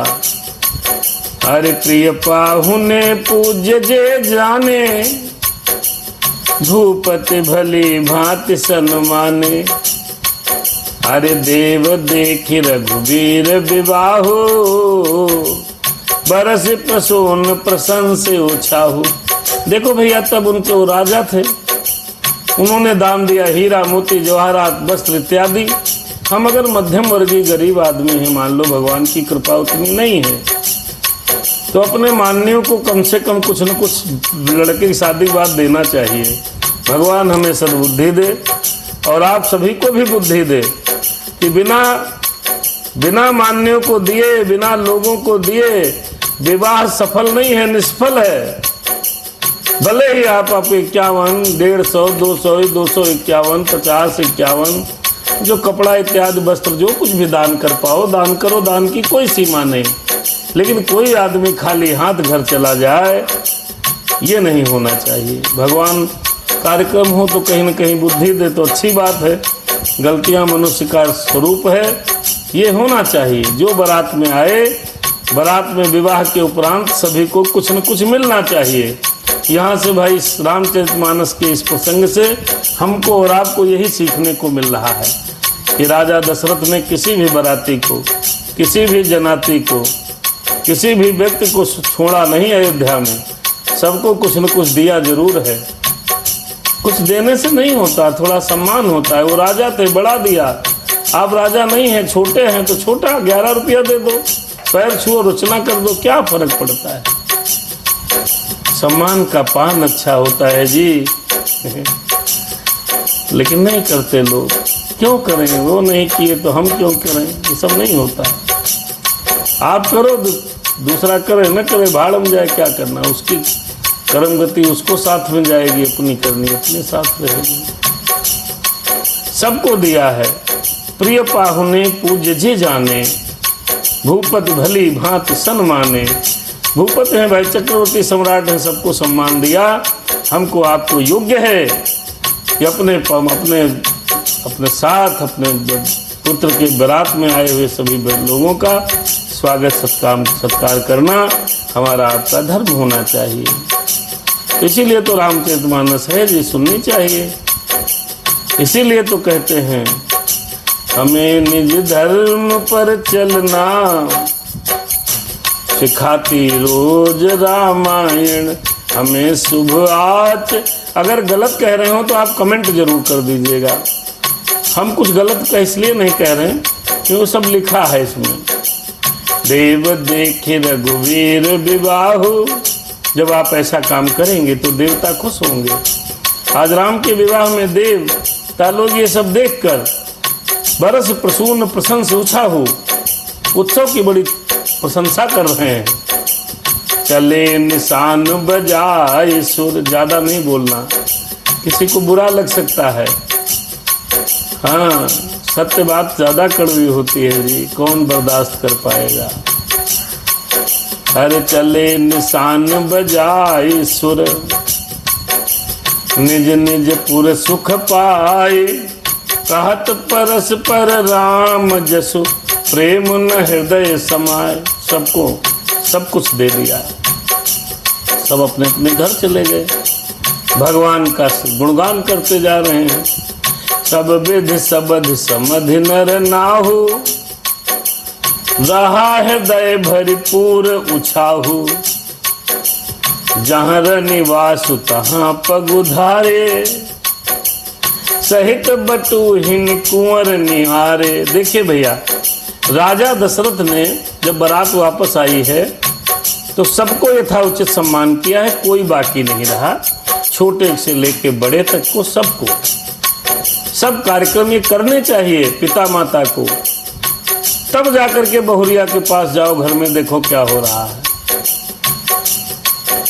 हरे प्रिय पाहुने पूज्य जे जाने, भूपति भली भांति सन्माने। हरे देव देखि रघुवीर विवाहो, बरस प्रसून प्रशंस उछाहु। देखो भैया, तब उनके वो राजा थे, उन्होंने दान दिया हीरा मोती जवाहरात वस्त्र इत्यादि। हम अगर मध्यम वर्गीय गरीब आदमी हैं, मान लो भगवान की कृपा उतनी नहीं है, तो अपने मान्यों को कम से कम कुछ न कुछ लड़के की शादी के बाद देना चाहिए। भगवान हमें सद्बुद्धि दे और आप सभी को भी बुद्धि दे कि बिना मान्यों को दिए, बिना लोगों को दिए विवाह सफल नहीं है, निष्फल है। भले ही आप 51, 150, 200, 251, 50, 51 जो कपड़ा इत्यादि वस्त्र जो कुछ भी दान कर पाओ दान करो, दान की कोई सीमा नहीं। लेकिन कोई आदमी खाली हाथ घर चला जाए ये नहीं होना चाहिए। भगवान कार्यक्रम हो तो कहीं न कहीं बुद्धि दे तो अच्छी बात है, गलतियां मनुष्य का स्वरूप है, ये होना चाहिए। जो बारात में आए, बारात में विवाह के उपरांत सभी को कुछ न कुछ मिलना चाहिए। यहाँ से भाई रामचरितमानस के इस प्रसंग से हमको और आपको यही सीखने को मिल रहा है कि राजा दशरथ ने किसी भी बाराती को, किसी भी जनाती को, किसी भी व्यक्ति को छोड़ा नहीं। अयोध्या में सबको कुछ न कुछ दिया जरूर है। कुछ देने से नहीं होता, थोड़ा सम्मान होता है। वो राजा थे, बड़ा दिया। आप राजा नहीं हैं, छोटे हैं तो छोटा 11 रुपया दे दो, पैर छुओ, रुचना कर दो, क्या फर्क पड़ता है। सम्मान का पान अच्छा होता है जी। लेकिन नहीं करते लोग, क्यों करें? वो नहीं किए तो हम क्यों करें? ये सब नहीं होता। आप करो, दूसरा करे न करे, भाड़ में जाए, क्या करना। उसकी कर्म गति उसको साथ में जाएगी, अपनी करनी अपने साथ रहेगी। सबको दिया है। प्रिय पाहुने पूज्य जी जाने, भूपति भली भांति सन्माने। भूपति हैं भाई, चक्रवर्ती सम्राट हैं, सबको सम्मान दिया। हमको आपको योग्य है कि अपने साथ अपने पुत्र के बारात में आए हुए सभी लोगों का स्वागत सत्कार करना हमारा आपका धर्म होना चाहिए। इसीलिए तो रामचरितमानस है जी, सुननी चाहिए। इसीलिए तो कहते हैं हमें निज धर्म पर चलना सिखाती रोज रामायण। हमें शुभ आच, अगर गलत कह रहे हो तो आप कमेंट जरूर कर दीजिएगा। हम कुछ गलत का इसलिए नहीं कह रहे हैं कि वो सब लिखा है इसमें। देव देखे रघुवीर विवाहु, जब आप ऐसा काम करेंगे तो देवता खुश होंगे। आज राम के विवाह में देवता लोग ये सब देखकर बरस प्रसून प्रशंस उत्साहु, उत्सव की बड़ी प्रशंसा कर रहे हैं। चले निशान बजाए सुर, ज्यादा नहीं बोलना, किसी को बुरा लग सकता है। हाँ, सत्य बात ज्यादा कड़वी होती है जी, कौन बर्दाश्त कर पाएगा। अरे चले निशान बजाए सुर, निज निज पुर सुख पाए। कहत परस पर राम जसु, प्रेम न हृदय समाए। सबको सब कुछ दे दिया, सब अपने अपने घर चले गए, भगवान का गुणगान करते जा रहे हैं। सब विधि सबधि समधि नर नाहु, रहा हृदय भरपूर उछाहु। जहाँ निवासु तहाँ पग उधारे, सहित बटुहीन कुंवर निहारे। देखिए भैया, राजा दशरथ ने जब बारात वापस आई है तो सबको यथाउचित सम्मान किया है, कोई बाकी नहीं रहा। छोटे से लेके बड़े तक को, सबको सब कार्यक्रम ये करने चाहिए पिता माता को। तब जाकर के बहुरिया के पास जाओ, घर में देखो क्या हो रहा है।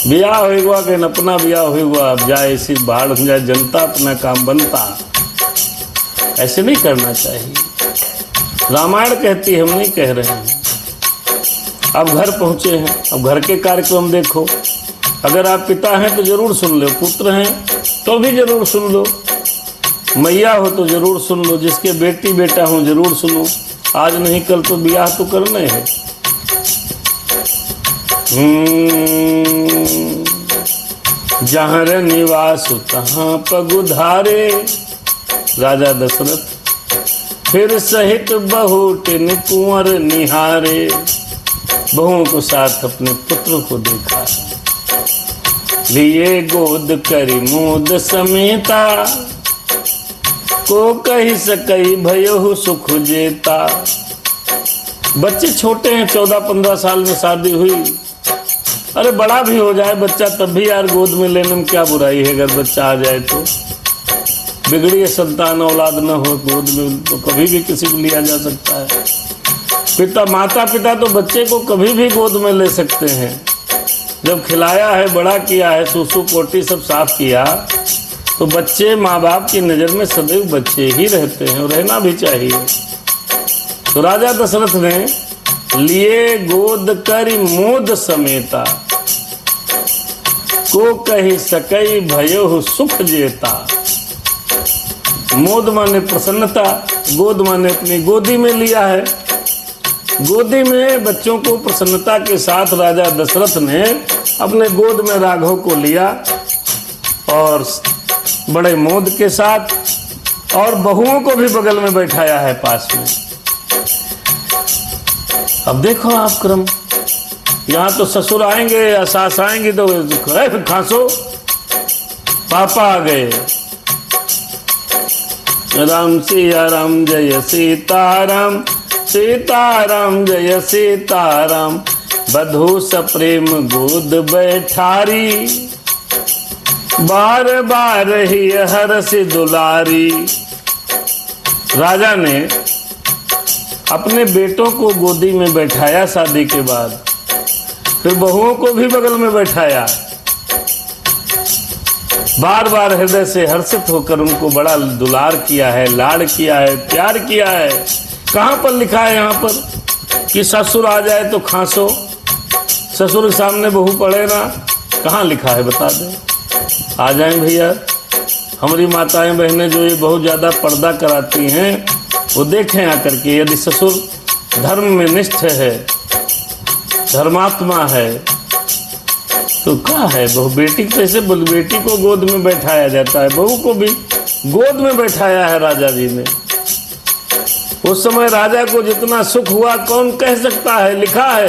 ब्याह होगा कि अपना ब्याह होगा, अब जाए इसी भाड़ में जाए, जनता अपना काम बनता। ऐसे नहीं करना चाहिए। रामायण कहती है, हम नहीं कह रहे हैं। अब घर पहुंचे हैं, अब घर के कार्यक्रम देखो। अगर आप पिता हैं तो जरूर सुन लो, पुत्र हैं तो भी जरूर सुन लो, मैया हो तो जरूर सुन लो, जिसके बेटी बेटा हो जरूर सुनो। आज नहीं कल तो ब्याह तो करना है। जहाँ निवास तहाँ पग उधारे। राजा दशरथ फिर सहित बहुटिन कुंवर निहारे। बहुओं को साथ अपने पुत्र को देखा, लिए गोद करी मोद समेता। को कही सकई भयहु सुख जेता। बच्चे छोटे हैं, 14-15 साल में शादी हुई। अरे बड़ा भी हो जाए बच्चा तब भी यार गोद में लेने में क्या बुराई है। अगर बच्चा आ जाए तो बिगड़ी संतान औलाद न हो गोद में तो कभी भी किसी को लिया जा सकता है। माता पिता तो बच्चे को कभी भी गोद में ले सकते हैं, जब खिलाया है, बड़ा किया है, सूसू पोटी सब साफ किया, तो बच्चे माँ बाप की नज़र में सदैव बच्चे ही रहते हैं और रहना भी चाहिए। तो राजा दशरथ ने लिए गोद करी मोद समेता, को कही सकई भयो सुख जेता। मोद माने प्रसन्नता, गोद माने अपनी गोदी में लिया है। गोदी में बच्चों को प्रसन्नता के साथ राजा दशरथ ने अपने गोद में राघव को लिया और बड़े मोद के साथ, और बहुओं को भी बगल में बैठाया है पास में। अब देखो आप क्रम, यहाँ तो ससुर आएंगे या सास आएंगी तो फिर खांसो, पापा आ गए। राम सिया राम जय सीताराम, सीताराम जय सीताराम, बधू सप्रेम गोद बैठारी, बार बार ही हरस दुलारी। राजा ने अपने बेटों को गोदी में बैठाया शादी के बाद, फिर बहुओं को भी बगल में बैठाया, बार बार हृदय से हर्षित होकर उनको बड़ा दुलार किया है, लाड़ किया है, प्यार किया है। कहाँ पर लिखा है यहाँ पर कि ससुर आ जाए तो खांसो, ससुर के सामने बहू पड़े ना? कहाँ लिखा है बता दें। आ जाएं भैया, हमारी माताएं बहनें जो ये बहुत ज़्यादा पर्दा कराती हैं वो देखें आकर के, यदि ससुर धर्म में निष्ठ है, धर्मात्मा है, तो क्या है बहू बेटी कैसे, बेटी को गोद में बैठाया जाता है, बहू को भी गोद में बैठाया है राजा जी ने। उस समय राजा को जितना सुख हुआ कौन कह सकता है, लिखा है।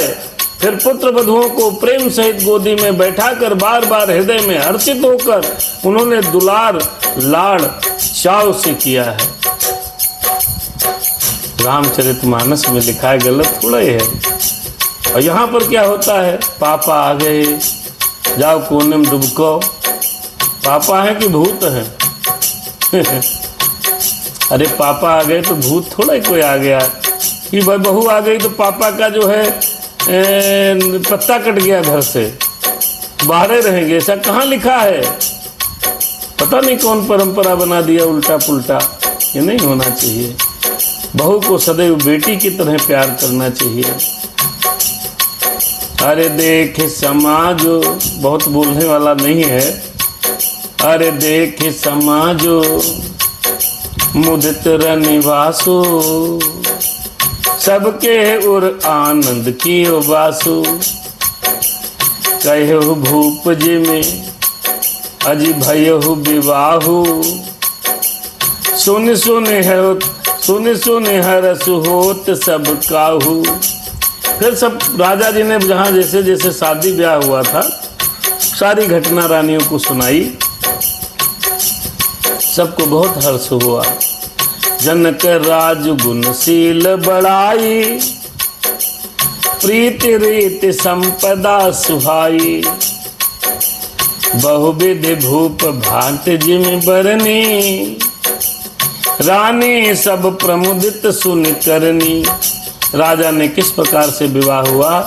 फिर पुत्र वधुओं को प्रेम सहित गोदी में बैठाकर बार बार हृदय में हर्षित होकर उन्होंने दुलार लाड़ चाव से किया है। रामचरितमानस में लिखा है, गलत थोड़ा ही है। और यहाँ पर क्या होता है, पापा आ गए, जाओ कोने में डुबको। पापा है कि भूत है? अरे पापा आ गए तो भूत थोड़ा ही कोई आ गया कि भाई बहू आ गई तो पापा का जो है पत्ता कट गया, घर से बाहर रहेंगे, ऐसा कहाँ लिखा है? पता नहीं कौन परंपरा बना दिया उल्टा पुल्टा। ये नहीं होना चाहिए। बहू को सदैव बेटी की तरह प्यार करना चाहिए। अरे देख समाजो, बहुत बोलने वाला नहीं है। अरे देख समाजो मुदित रनिवासो, सबके उर आनंद की बासु। कहु भूप जी में अजी भयहु विवाहु, सुन सुन है सुन सुन हरस होत सब काहू। फिर सब राजा जी ने जहाँ जैसे जैसे शादी ब्याह हुआ था सारी घटना रानियों को सुनाई, सबको बहुत हर्ष हुआ। जनक राज गुणशील बड़ाई, प्रीति रीति संपदा सुहाई। बहुविधि भूप भांत जिम बरनी, रानी सब प्रमुदित सुन करनी। राजा ने किस प्रकार से विवाह हुआ,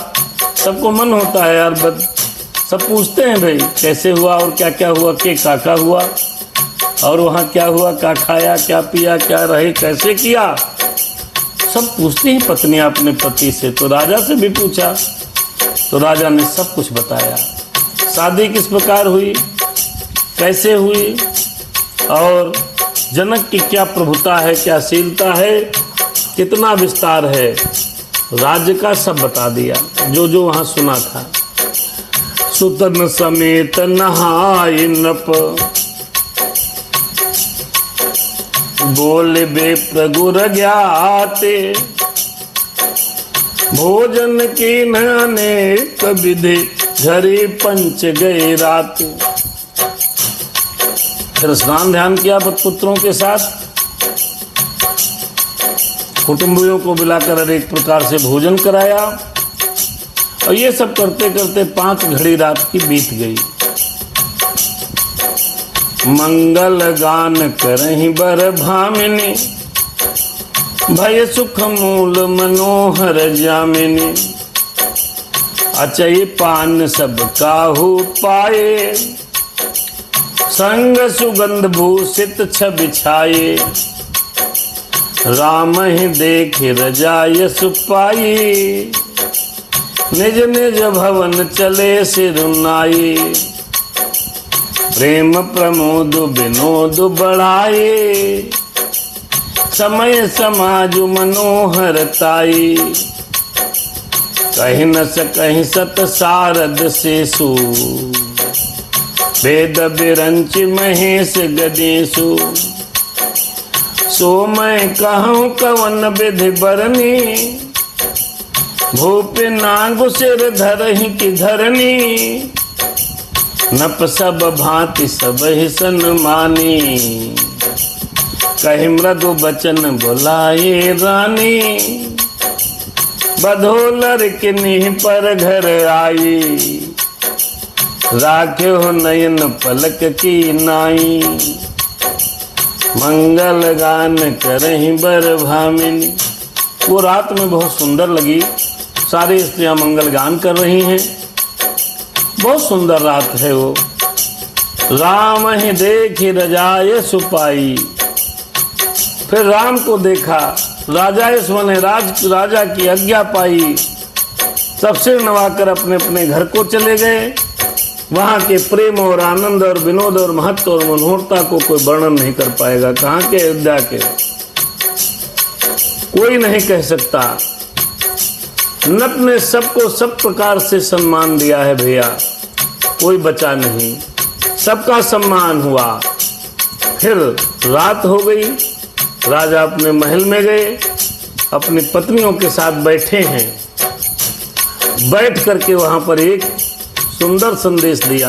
सबको मन होता है यार, सब पूछते हैं भाई कैसे हुआ और क्या क्या हुआ, के काका हुआ और वहाँ क्या हुआ, क्या खाया, क्या पिया, क्या रहे, कैसे किया, सब पूछती हैं पत्नियां अपने पति से। तो राजा से भी पूछा तो राजा ने सब कुछ बताया। शादी किस प्रकार हुई, कैसे हुई और जनक की क्या प्रभुता है, क्या शीलता है, कितना विस्तार है, राज्य का सब बता दिया जो जो वहाँ सुना था। सुतन समेत नहाय नप, बोले बे प्रगुर ज्ञाते। भोजन की अनेक विधि, घरी पंच गए रात। फिर स्नान ध्यान किया पुत्रों के साथ, कुटुंबियों को बुलाकर एक प्रकार से भोजन कराया। और ये सब करते करते 5 घड़ी रात की बीत गई। मंगल गान करहि बर भामिनी, भय सुख मूल मनोहर जामिनी। अचई पान सब काहू पाए, संग सुगंध भूषित छवि छाये, राम ही देख रजाय सुपाई, निज निज भवन चले सिरुनाई, प्रेम प्रमोद विनोद बढ़ाए, समय समाज मनोहरताई, कहीं न सकहीं सत सारद सेसु, वेद बिरंच महेश गदेशु, सो मैं कहूँ कवन विधि बरनी, भूप नागु सिर धरहि की धरनी, नप सब भांति सब ही सन्मानी, कहि मृदु बचन बुलाए रानी, बधोलर किन्ही पर घर आई, राख्यो नयन पलक की नाई, मंगल गान करहि बर भामिनी। वो रात में बहुत सुंदर लगी, सारी स्त्रियां मंगल गान कर रही हैं, बहुत सुंदर रात है वो। राम ही देखी रजाए सुपाई, फिर राम को देखा, राजाए सुने राजा की आज्ञा पाई, सब सिर नवाकर अपने अपने घर को चले गए। वहां के प्रेम और आनंद और विनोद और महत्व और मनोहरता को कोई वर्णन नहीं कर पाएगा। कहाँ के अयोध्या के कोई नहीं कह सकता। नट ने सबको सब प्रकार से सम्मान दिया है भैया, कोई बचा नहीं, सबका सम्मान हुआ। फिर रात हो गई, राजा अपने महल में गए, अपनी पत्नियों के साथ बैठे हैं। बैठ करके वहां पर एक सुंदर संदेश दिया।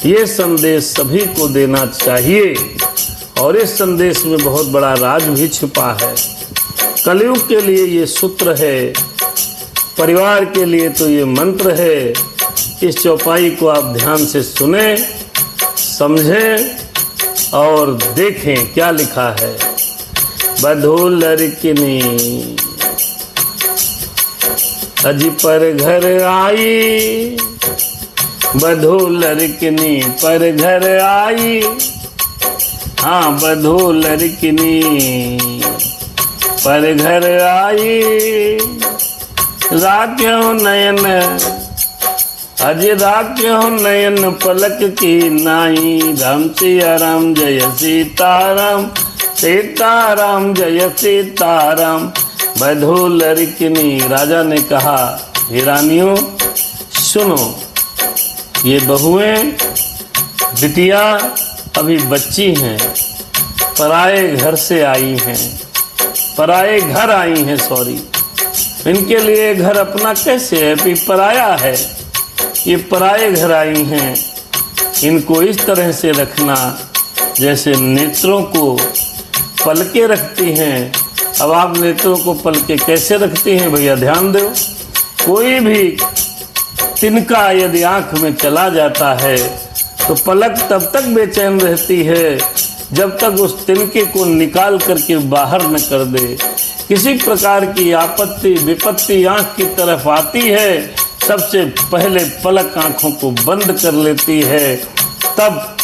ये संदेश सभी को देना चाहिए और इस संदेश में बहुत बड़ा राज भी छुपा है। कलयुग के लिए ये सूत्र है, परिवार के लिए तो ये मंत्र है। इस चौपाई को आप ध्यान से सुने, समझें और देखें क्या लिखा है। बधू लड़किनी अजी पर घर आई, बधू लड़किनी पर घर आई, हाँ बधू लड़किनी पर घर आई, राख्यो नयन अजय राख्यो नयन पलक की नाई, राम सिया राम जय सीताराम, सीताराम जय सीताराम, बधू लड़किनी। राजा ने कहा, हे रानियों सुनो, ये बहुएं बिटिया अभी बच्ची हैं, पराए घर से आई हैं, पराए घर आई हैं, सॉरी, इनके लिए घर अपना कैसे है, भी पराया है। ये पराए घर आई हैं, इनको इस तरह से रखना जैसे नेत्रों को पलके रखती हैं। अब आप नेत्रों को पलके कैसे रखती हैं भैया, ध्यान दो। कोई भी तिनका यदि आंख में चला जाता है तो पलक तब तक बेचैन रहती है जब तक उस तिनके को निकाल करके बाहर न कर दे। किसी प्रकार की आपत्ति विपत्ति आंख की तरफ आती है, सबसे पहले पलक आंखों को बंद कर लेती है। तब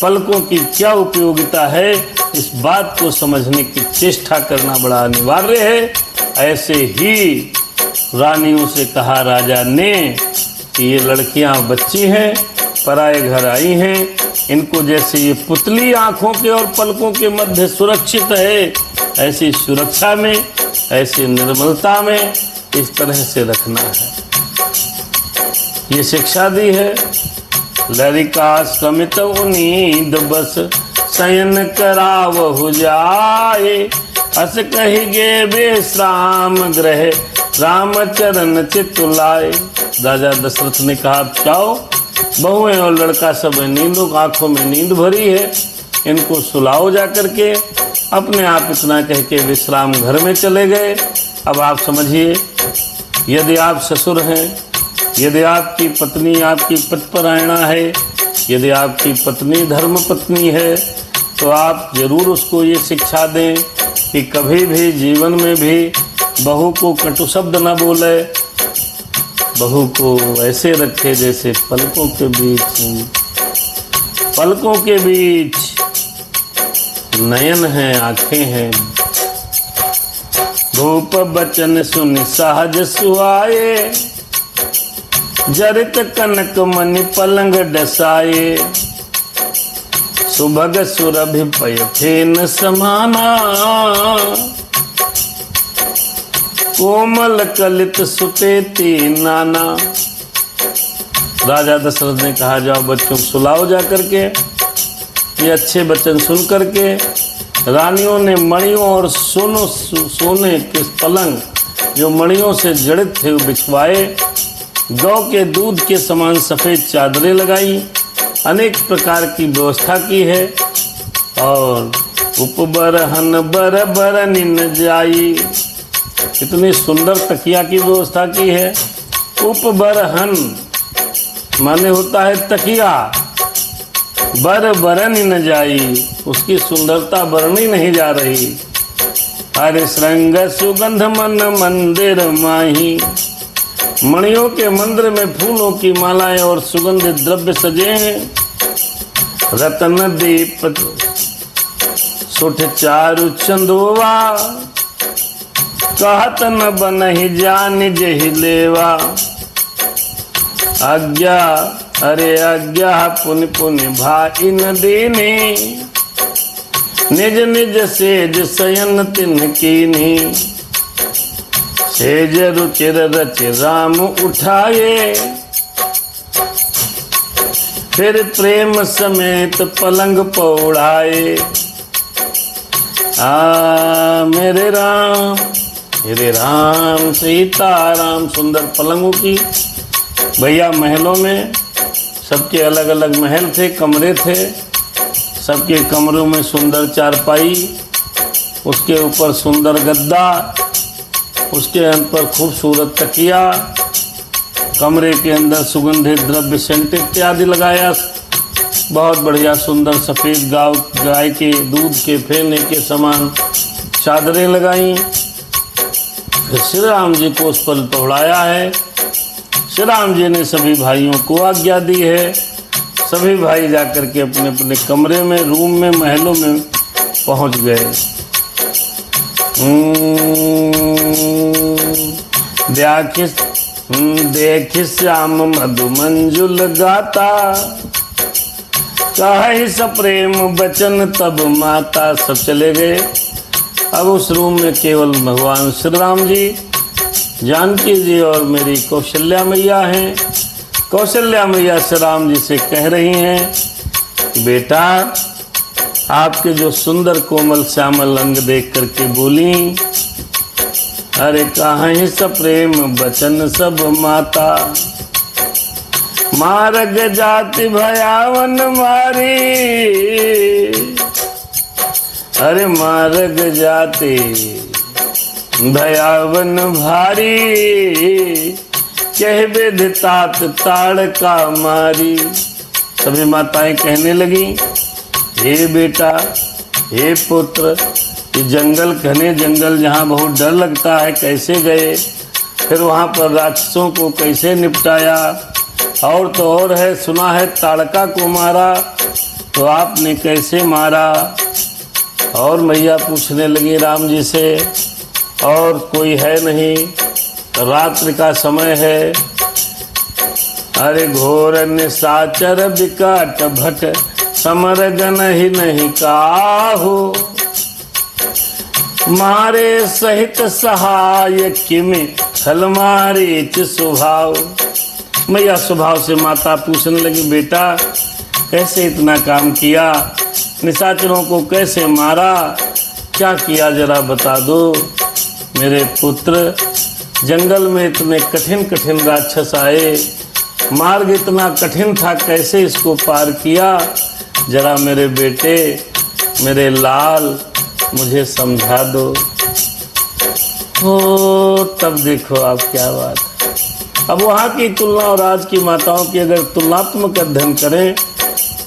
पलकों की क्या उपयोगिता है, इस बात को समझने की चेष्टा करना बड़ा अनिवार्य है। ऐसे ही रानियों से कहा राजा ने कि ये लड़कियां बच्ची हैं, पराए घर आई हैं, इनको जैसे ये पुतली आंखों के और पलकों के मध्य सुरक्षित है, ऐसी सुरक्षा में, ऐसी निर्मलता में इस तरह से रखना है। ये शिक्षा दी है। लड़का समित उनींद बस शयन करावहु जाए, अस कहि गे विश्राम ग्रह राम चरण चित्त लाए। राजा दशरथ ने कहा, आप जाओ, बहुएं और लड़का सब नींदों, आंखों में नींद भरी है, इनको सुलाओ जा करके। अपने आप इतना कह के विश्राम घर में चले गए। अब आप समझिए, यदि आप ससुर हैं, यदि आपकी पत्नी आपकी पतिपरायणा है, यदि आपकी पत्नी धर्म पत्नी है, तो आप जरूर उसको ये शिक्षा दें कि कभी भी जीवन में भी बहू को कटु शब्द न बोले, बहू को ऐसे रखे जैसे पलकों के बीच, पलकों के बीच नयन हैं, आंखें हैं। धूप बचन सुनि सहज सुहाए, जरित कनक मणि पलंग डसाए। सुभग सुरभि पय फेन समाना, कोमल कलित सुपेती नाना। राजा दशरथ ने कहा, जाओ बच्चों को सुलाओ जा करके। ये अच्छे वचन सुन करके रानियों ने मणियों और सोने के पलंग जो मणियों से जड़ित थे वो बिछवाए। गौ के दूध के समान सफ़ेद चादरें लगाई, अनेक प्रकार की व्यवस्था की है। और उपबरहन बर बर निन जाई, इतनी सुंदर तकिया की व्यवस्था की है। उपबरहन माने होता है तकिया, बर बरन न जाई, उसकी सुंदरता बरनी नहीं जा रही। हरे श्रृंग सुगंध मन मंदिर माही, मणियों के मंदिर में फूलों की मालाएं और सुगंधित द्रव्य सजे हैं। रतन दीप सुठ चारु चंदोवा, कहत न बनहि जान जहि लेवा। आज्ञा अरे आज्ञा पुनि पुनि भाई न दीनी, निज निज सेज शयन तिन कीनी। सेज रुचिर रच राम उठाए, फिर प्रेम समेत पलंग पौड़ाए। मेरे राम सीताराम। सुंदर पलंगों की भैया महलों में सबके अलग अलग महल थे, कमरे थे। सबके कमरों में सुंदर चारपाई, उसके ऊपर सुंदर गद्दा, उसके ऊपर खूबसूरत तकिया, कमरे के अंदर सुगंधित द्रव्य सेंट इत्यादि लगाया। बहुत बढ़िया सुंदर सफ़ेद गाय के दूध के फेने के समान चादरें लगाई। फिर श्री राम जी को उस पर पहुँचाया है। श्री राम जी ने सभी भाइयों को आज्ञा दी है। सभी भाई जाकर के अपने अपने कमरे में, रूम में, महलों में पहुँच गए। देख श्याम मधु मंजुल गाता, कहि सप्रेम बचन तब माता। सब चले गए। अब उस रूम में केवल भगवान श्री राम जी, जानकी जी और मेरी कौशल्या मैया हैं। कौशल्या मैया श्री राम जी से कह रही हैं कि बेटा, आपके जो सुंदर कोमल श्यामल अंग देख करके बोली, अरे कहीं सप्रेम बचन सब माता। मार्ग जाति भयावन मारी, अरे मार्ग जाति भयावन भारी। कह विधतात ताड़का मारी। सभी माताएं कहने लगी, हे बेटा, हे पुत्र, ये जंगल, घने जंगल जहाँ बहुत डर लगता है, कैसे गए? फिर वहाँ पर राक्षसों को कैसे निपटाया? और तो और है, सुना है ताड़का को मारा, तो आपने कैसे मारा? और मैया पूछने लगी राम जी से, और कोई है नहीं, रात्रि का समय है। अरे घोर निशाचर विकट भट, समरगन ही नहीं काहू। मारे सहित सहाय किमि खल मारीच स्वभाव। मैया स्वभाव से माता पूछने लगी, बेटा कैसे इतना काम किया, निशाचरों को कैसे मारा, क्या किया जरा बता दो। मेरे पुत्र, जंगल में इतने कठिन कठिन राक्षस आए, मार्ग इतना कठिन था, कैसे इसको पार किया, जरा मेरे बेटे, मेरे लाल, मुझे समझा दो। हो तब देखो आप क्या बात है। अब वहाँ की तुलना और आज की माताओं की अगर तुलनात्मक अध्ययन करें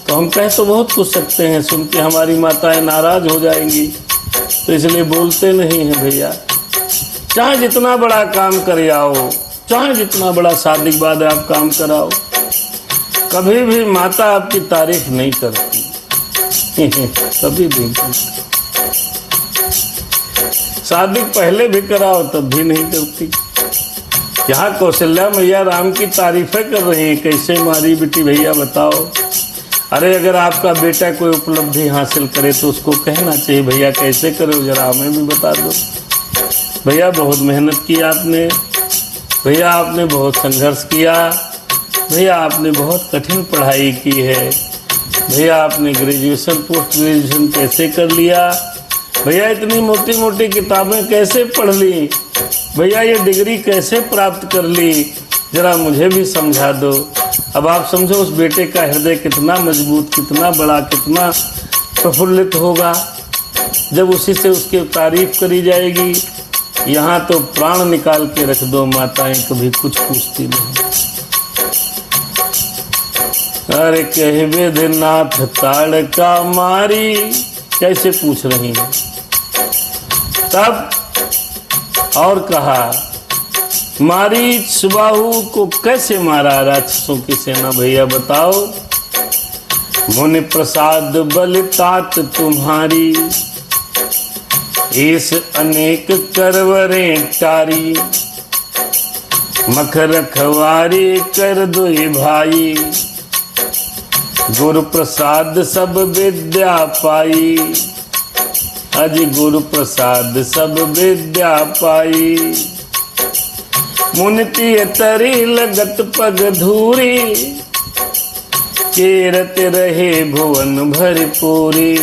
तो हम कह तो बहुत कुछ सकते हैं, सुन के हमारी माताएं नाराज हो जाएंगी, तो इसलिए बोलते नहीं हैं भैया। चाहे जितना बड़ा काम कर आओ, चाहे जितना बड़ा शादीवाद आप काम कराओ, कभी भी माता आपकी तारीफ नहीं करती। कभी भी शादी पहले भी कराओ तब भी नहीं करती। यहाँ कौशल्या मैया राम की तारीफें कर रही हैं, कैसे मारी बेटी भैया बताओ। अरे अगर आपका बेटा कोई उपलब्धि हासिल करे तो उसको कहना चाहिए भैया कैसे करो, जरा हमें भी बता दो। भैया बहुत मेहनत की आपने, भैया आपने बहुत संघर्ष किया, भैया आपने बहुत कठिन पढ़ाई की है, भैया आपने ग्रेजुएशन पोस्ट ग्रेजुएशन कैसे कर लिया, भैया इतनी मोटी मोटी किताबें कैसे पढ़ ली, भैया ये डिग्री कैसे प्राप्त कर ली, जरा मुझे भी समझा दो। अब आप समझो उस बेटे का हृदय कितना मजबूत, कितना बड़ा, कितना प्रफुल्लित होगा जब उसी से उसकी तारीफ करी जाएगी। यहाँ तो प्राण निकाल के रख दो, माताएं कभी कुछ पूछती नहीं। अरे कह वेदनाथ ताड़का मारी, कैसे पूछ रही हैं। तब और कहा मारी सुबाहु को कैसे मारा राक्षसों की सेना, भैया बताओ। मुनि प्रसाद बल तात तुम्हारी, इस अनेक करवरे टारी, मख रखवारी कर दो भाई, गुरु प्रसाद सब विद्या पाई, अज गुरु प्रसाद सब विद्या पाई। मुनिति तरी लगत पग धूरी, केरत रहे भुवन भरपूरी,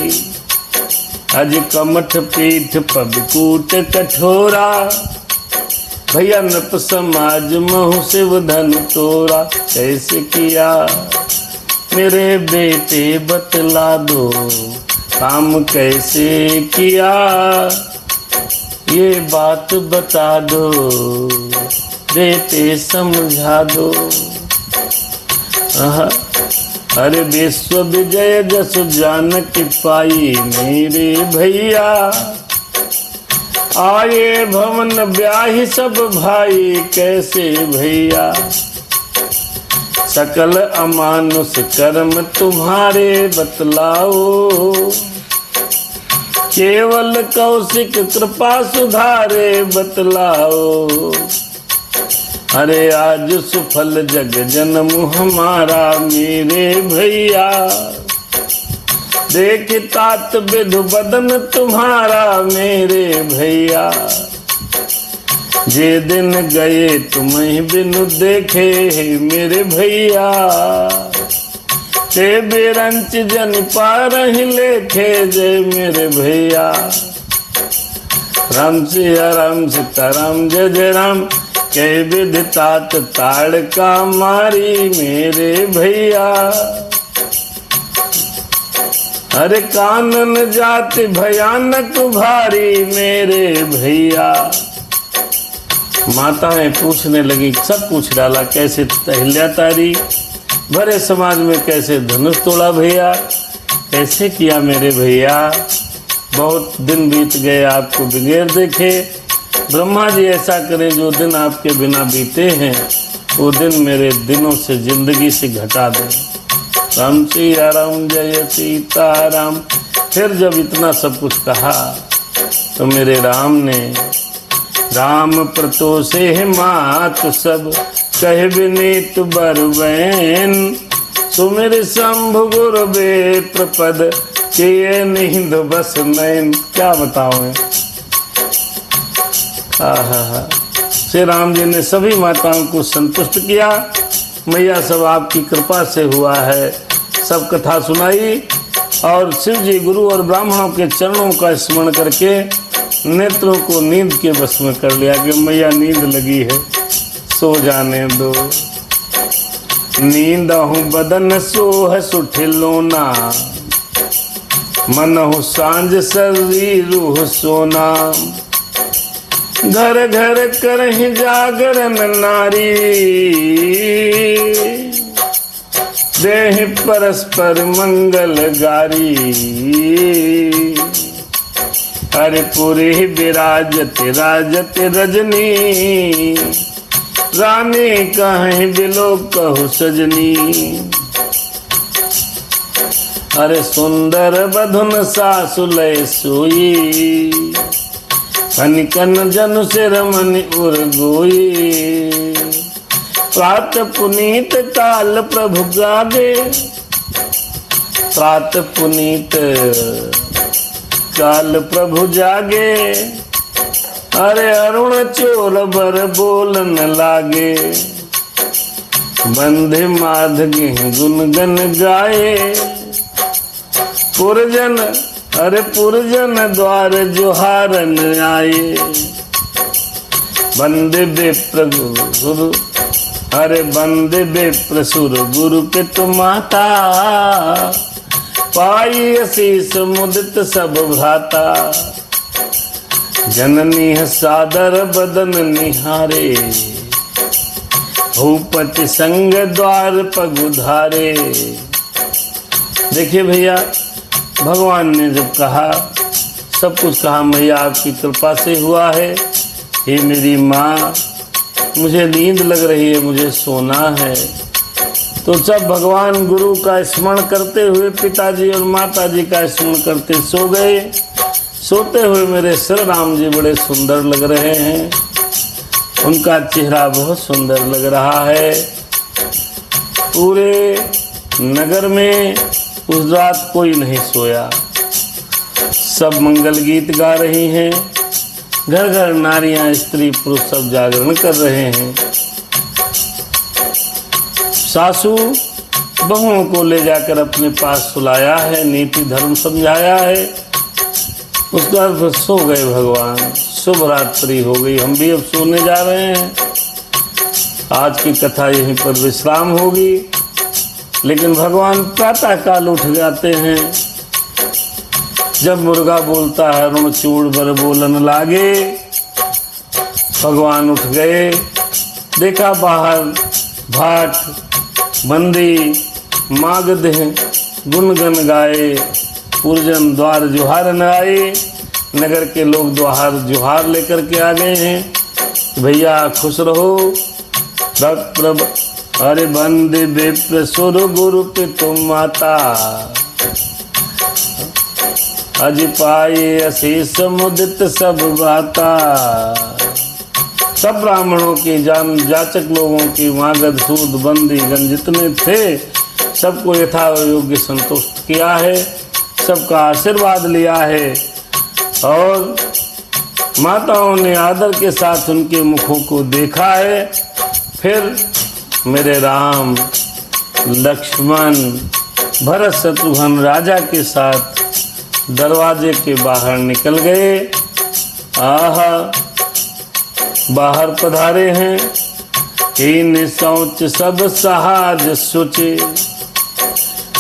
अज कमठ पीठ पबकूट कठोरा, भैया नप समाज महु शिव धन तोरा। कैसे किया मेरे बेटे बतला दो, काम कैसे किया ये बात बता दो, बेटे समझा दो। अरे विश्व विजय जस जानक पाई, मेरे भैया आए भवन ब्याही सब भाई, कैसे भैया सकल अमानुष कर्म तुम्हारे बतलाओ, केवल कौशिक कृपा सुधारे बतलाओ। अरे आज सुफल जग जन्म हमारा, मेरे भैया देख तात विधु बदन तुम्हारा, मेरे भैया जे दिन गए तुम्हें बिनु देखे, मेरे भैया ते बेरंच जन पार ही लेखे, जय मेरे भैया। राम सिया राम सीताराम जय जय राम, कह विधि तात ताड़का मारी, मेरे भैया। अरे कानन जाति भयानक भारी, मेरे भैया। माताएं पूछने लगी, सब पूछ डाला, कैसे अहिल्या तारी, भरे समाज में कैसे धनुष तोड़ा भैया, कैसे किया मेरे भैया। बहुत दिन बीत गए आपको बगैर देखे, ब्रह्मा जी ऐसा करें जो दिन आपके बिना बीते हैं वो दिन मेरे दिनों से जिंदगी से घटा दें। राम सिया राम जय सीताराम। फिर जब इतना सब कुछ कहा तो मेरे राम ने राम प्रतोषे मात सब, कह विनीत बरवैन, सुमिर शंभु गुरु बे प्रपद, किए निहिंद बस नैन। क्या बताऊं। श्री राम जी ने सभी माताओं को संतुष्ट किया। मैया सब आपकी कृपा से हुआ है। सब कथा सुनाई और शिव जी गुरु और ब्राह्मणों के चरणों का स्मरण करके नेत्रों को नींद के बस में कर लिया कि मैया नींद लगी है, सो जाने दो। नींद हूँ बदन सोह सुठिलोना, मन हूँ सांझ शरीर रूह सोना। घर घर करहि जागरण नारी, देहि परस्पर मंगल गारी। हरिपुरी विराजत राजत रजनी, रानी कहीं बिलो कहु सजनी। अरे सुंदर बधुन सासु लय सोई, कनिकन जनु से रमन उर गोई। प्रात पुनीत काल प्रभु जागे, प्रात पुनीत काल प्रभु जागे। अरे अरुण चोर बर बोलन लागे, बंधे माधगे गुनगन गाए। पुरजन अरे पुरजन द्वार जोहारन आए, बंदे बेप्र गुरु अरे बंदे बेप्रसुर गुरु पित माता। पाई असीस मुदित सब भ्राता, जननी सादर बदन निहारे। भूपति संग द्वार पगुधारे। देखिए भैया, भगवान ने जब कहा, सब कुछ कहा मैया आपकी कृपा से हुआ है। हे मेरी माँ, मुझे नींद लग रही है, मुझे सोना है। तो जब भगवान गुरु का स्मरण करते हुए पिताजी और माताजी का स्मरण करते सो गए। सोते हुए मेरे श्री राम जी बड़े सुंदर लग रहे हैं, उनका चेहरा बहुत सुंदर लग रहा है। पूरे नगर में उस रात कोई नहीं सोया, सब मंगल गीत गा रही हैं। घर घर नारियां स्त्री पुरुष सब जागरण कर रहे हैं। सासू बहुओं को ले जाकर अपने पास सुलाया है, नीति धर्म समझाया है। उसके बाद फिर सो गए भगवान। शुभ रात्रि हो गई, हम भी अब सोने जा रहे हैं। आज की कथा यहीं पर विश्राम होगी। लेकिन भगवान प्रातः काल उठ जाते हैं। जब मुर्गा बोलता है अरुण चूड़ बर बोलन लागे, भगवान उठ गए। देखा बाहर भाट बंदी मागध गुनगन गाए, पुरजन द्वार जुहार न आए। नगर के लोग द्वार जुहार लेकर के आ गए हैं। भैया खुश रहो। अरे बंदे बेप्रसुर गुरु पितु माता, अज पाए अशीष मुदित सब बाता। सब ब्राह्मणों की जाचक लोगों की मागध सूद बंदी गण जितने थे, सबको यथा योग्य संतुष्ट किया है, सबका आशीर्वाद लिया है। और माताओं ने आदर के साथ उनके मुखों को देखा है। फिर मेरे राम लक्ष्मण भरत शत्रुघ्न राजा के साथ दरवाजे के बाहर निकल गए। आहा, बाहर पधारे हैं। इन सोच सब सहाज सोचे,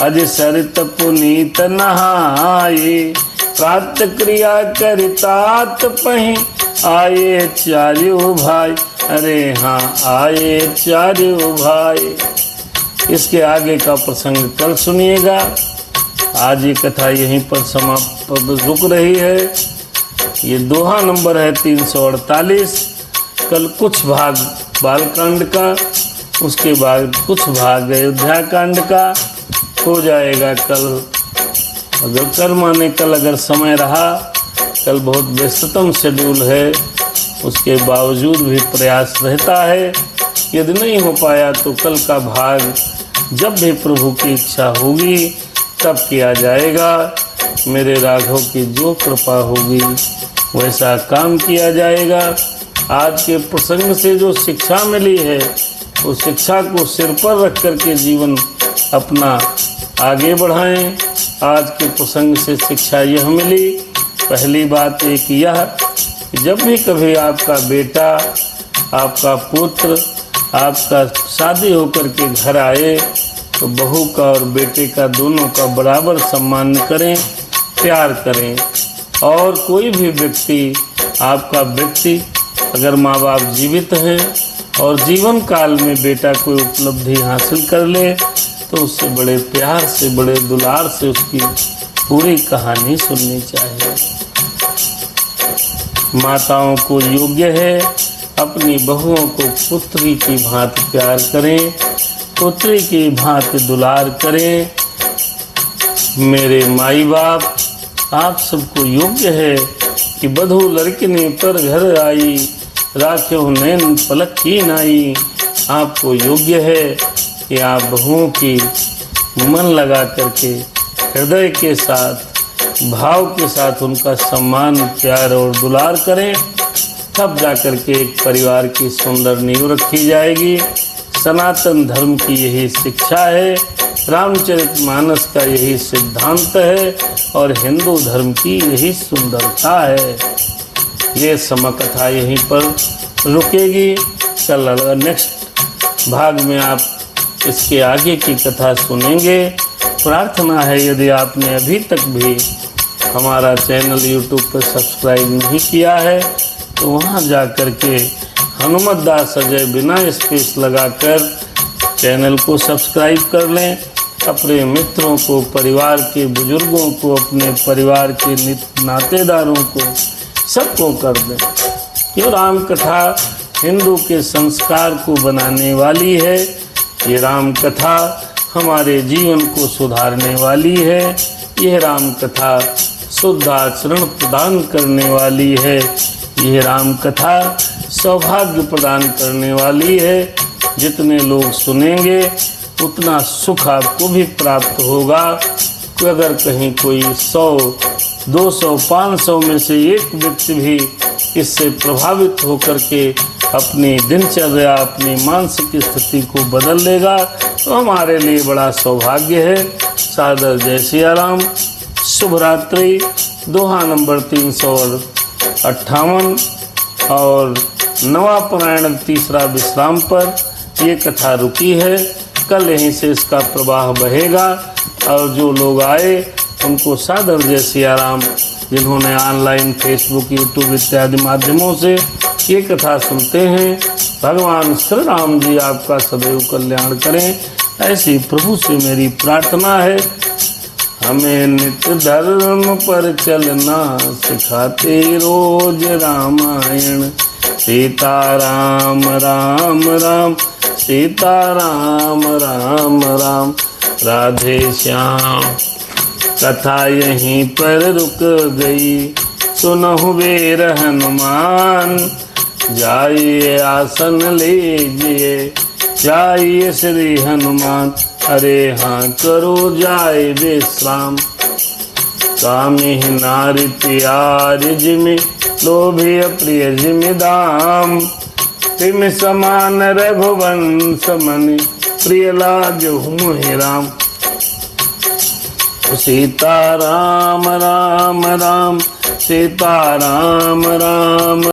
अज सरित पुनीत नहाए। प्रात क्रिया करितात पही, आए चार्यों भाई। अरे हाँ, आए चार्यों भाई। इसके आगे का प्रसंग कल सुनिएगा। आज ये कथा यहीं पर समाप्त रुक रही है। ये दोहा नंबर है 348। कल कुछ भाग बालकांड का, उसके बाद कुछ भाग अयोध्या कांड का हो जाएगा कल। अगर कल माने कल अगर समय रहा, कल बहुत व्यस्ततम शेड्यूल है, उसके बावजूद भी प्रयास रहता है। यदि नहीं हो पाया तो कल का भाग जब भी प्रभु की इच्छा होगी तब किया जाएगा। मेरे राघव की जो कृपा होगी वैसा काम किया जाएगा। आज के प्रसंग से जो शिक्षा मिली है, उस शिक्षा को सिर पर रख कर के जीवन अपना आगे बढ़ाएं। आज के प्रसंग से शिक्षा यह मिली। पहली बात एक यह कि जब भी कभी आपका बेटा, आपका पुत्र, आपका शादी होकर के घर आए तो बहू का और बेटे का दोनों का बराबर सम्मान करें, प्यार करें। और कोई भी व्यक्ति, आपका व्यक्ति अगर माँ बाप जीवित हैं और जीवन काल में बेटा कोई उपलब्धि हासिल कर ले तो उससे बड़े प्यार से, बड़े दुलार से उसकी पूरी कहानी सुननी चाहिए। माताओं को योग्य है अपनी बहुओं को पुत्री की भांति प्यार करें, पुत्री की भांति दुलार करें। मेरे माई बाप, आप सबको योग्य है कि बधू लड़किनी पर घर आई, राख्यो नैन पलक की नाई। आपको योग्य है कि आप बहुओं की मन लगा करके हृदय के साथ, भाव के साथ उनका सम्मान, प्यार और दुलार करें। तब जाकर के एक परिवार की सुंदर नींव रखी जाएगी। सनातन धर्म की यही शिक्षा है, रामचरितमानस का यही सिद्धांत है और हिंदू धर्म की यही सुंदरता है। ये समकथा यहीं पर रुकेगी। कल नेक्स्ट भाग में आप इसके आगे की कथा सुनेंगे। प्रार्थना है यदि आपने अभी तक भी हमारा चैनल यूट्यूब पर सब्सक्राइब नहीं किया है तो वहाँ जा कर के हनुमत दास अजय बिना स्पेस लगाकर चैनल को सब्सक्राइब कर लें। अपने मित्रों को, परिवार के बुजुर्गों को, अपने परिवार के नातेदारों को, सबको कर दें। ये राम कथा हिंदू के संस्कार को बनाने वाली है। ये राम कथा हमारे जीवन को सुधारने वाली है। यह राम कथा शुद्ध आचरण प्रदान करने वाली है। यह राम कथा सौभाग्य प्रदान करने वाली है। जितने लोग सुनेंगे उतना सुख आपको भी प्राप्त होगा। अगर कहीं कोई 100, 200, 500 में से एक व्यक्ति भी इससे प्रभावित होकर के अपनी दिनचर्या, अपनी मानसिक स्थिति को बदल लेगा तो हमारे लिए बड़ा सौभाग्य है। सादर जय सिया राम। शुभ रात्रि। दोहा नंबर 358 और नवापरायण तीसरा विश्राम पर ये कथा रुकी है। कल यहीं से इसका प्रवाह बहेगा और जो लोग आए उनको सादर जय सिया राम। जिन्होंने ऑनलाइन फेसबुक, यूट्यूब इत्यादि माध्यमों से ये कथा सुनते हैं, भगवान श्री राम जी आपका सदैव कल्याण करें, ऐसी प्रभु से मेरी प्रार्थना है। हमें नित्य धर्म पर चलना सिखाते रोज रामायण। सीता राम राम राम, सीता राम राम राम, राधे श्याम। कथा यहीं पर रुक गई, सुनहु वीर हनुमान। जाइए आसन लीजिए, जाइए श्री हनुमान। अरे हाँ करो जाए विश्राम। कामी नारी प्यार जिमि, लोभी प्रिय जिमिदाम। तिम समान रघुवंश मनि, प्रिय लागहु राम। सीता राम राम राम, सीता राम राम।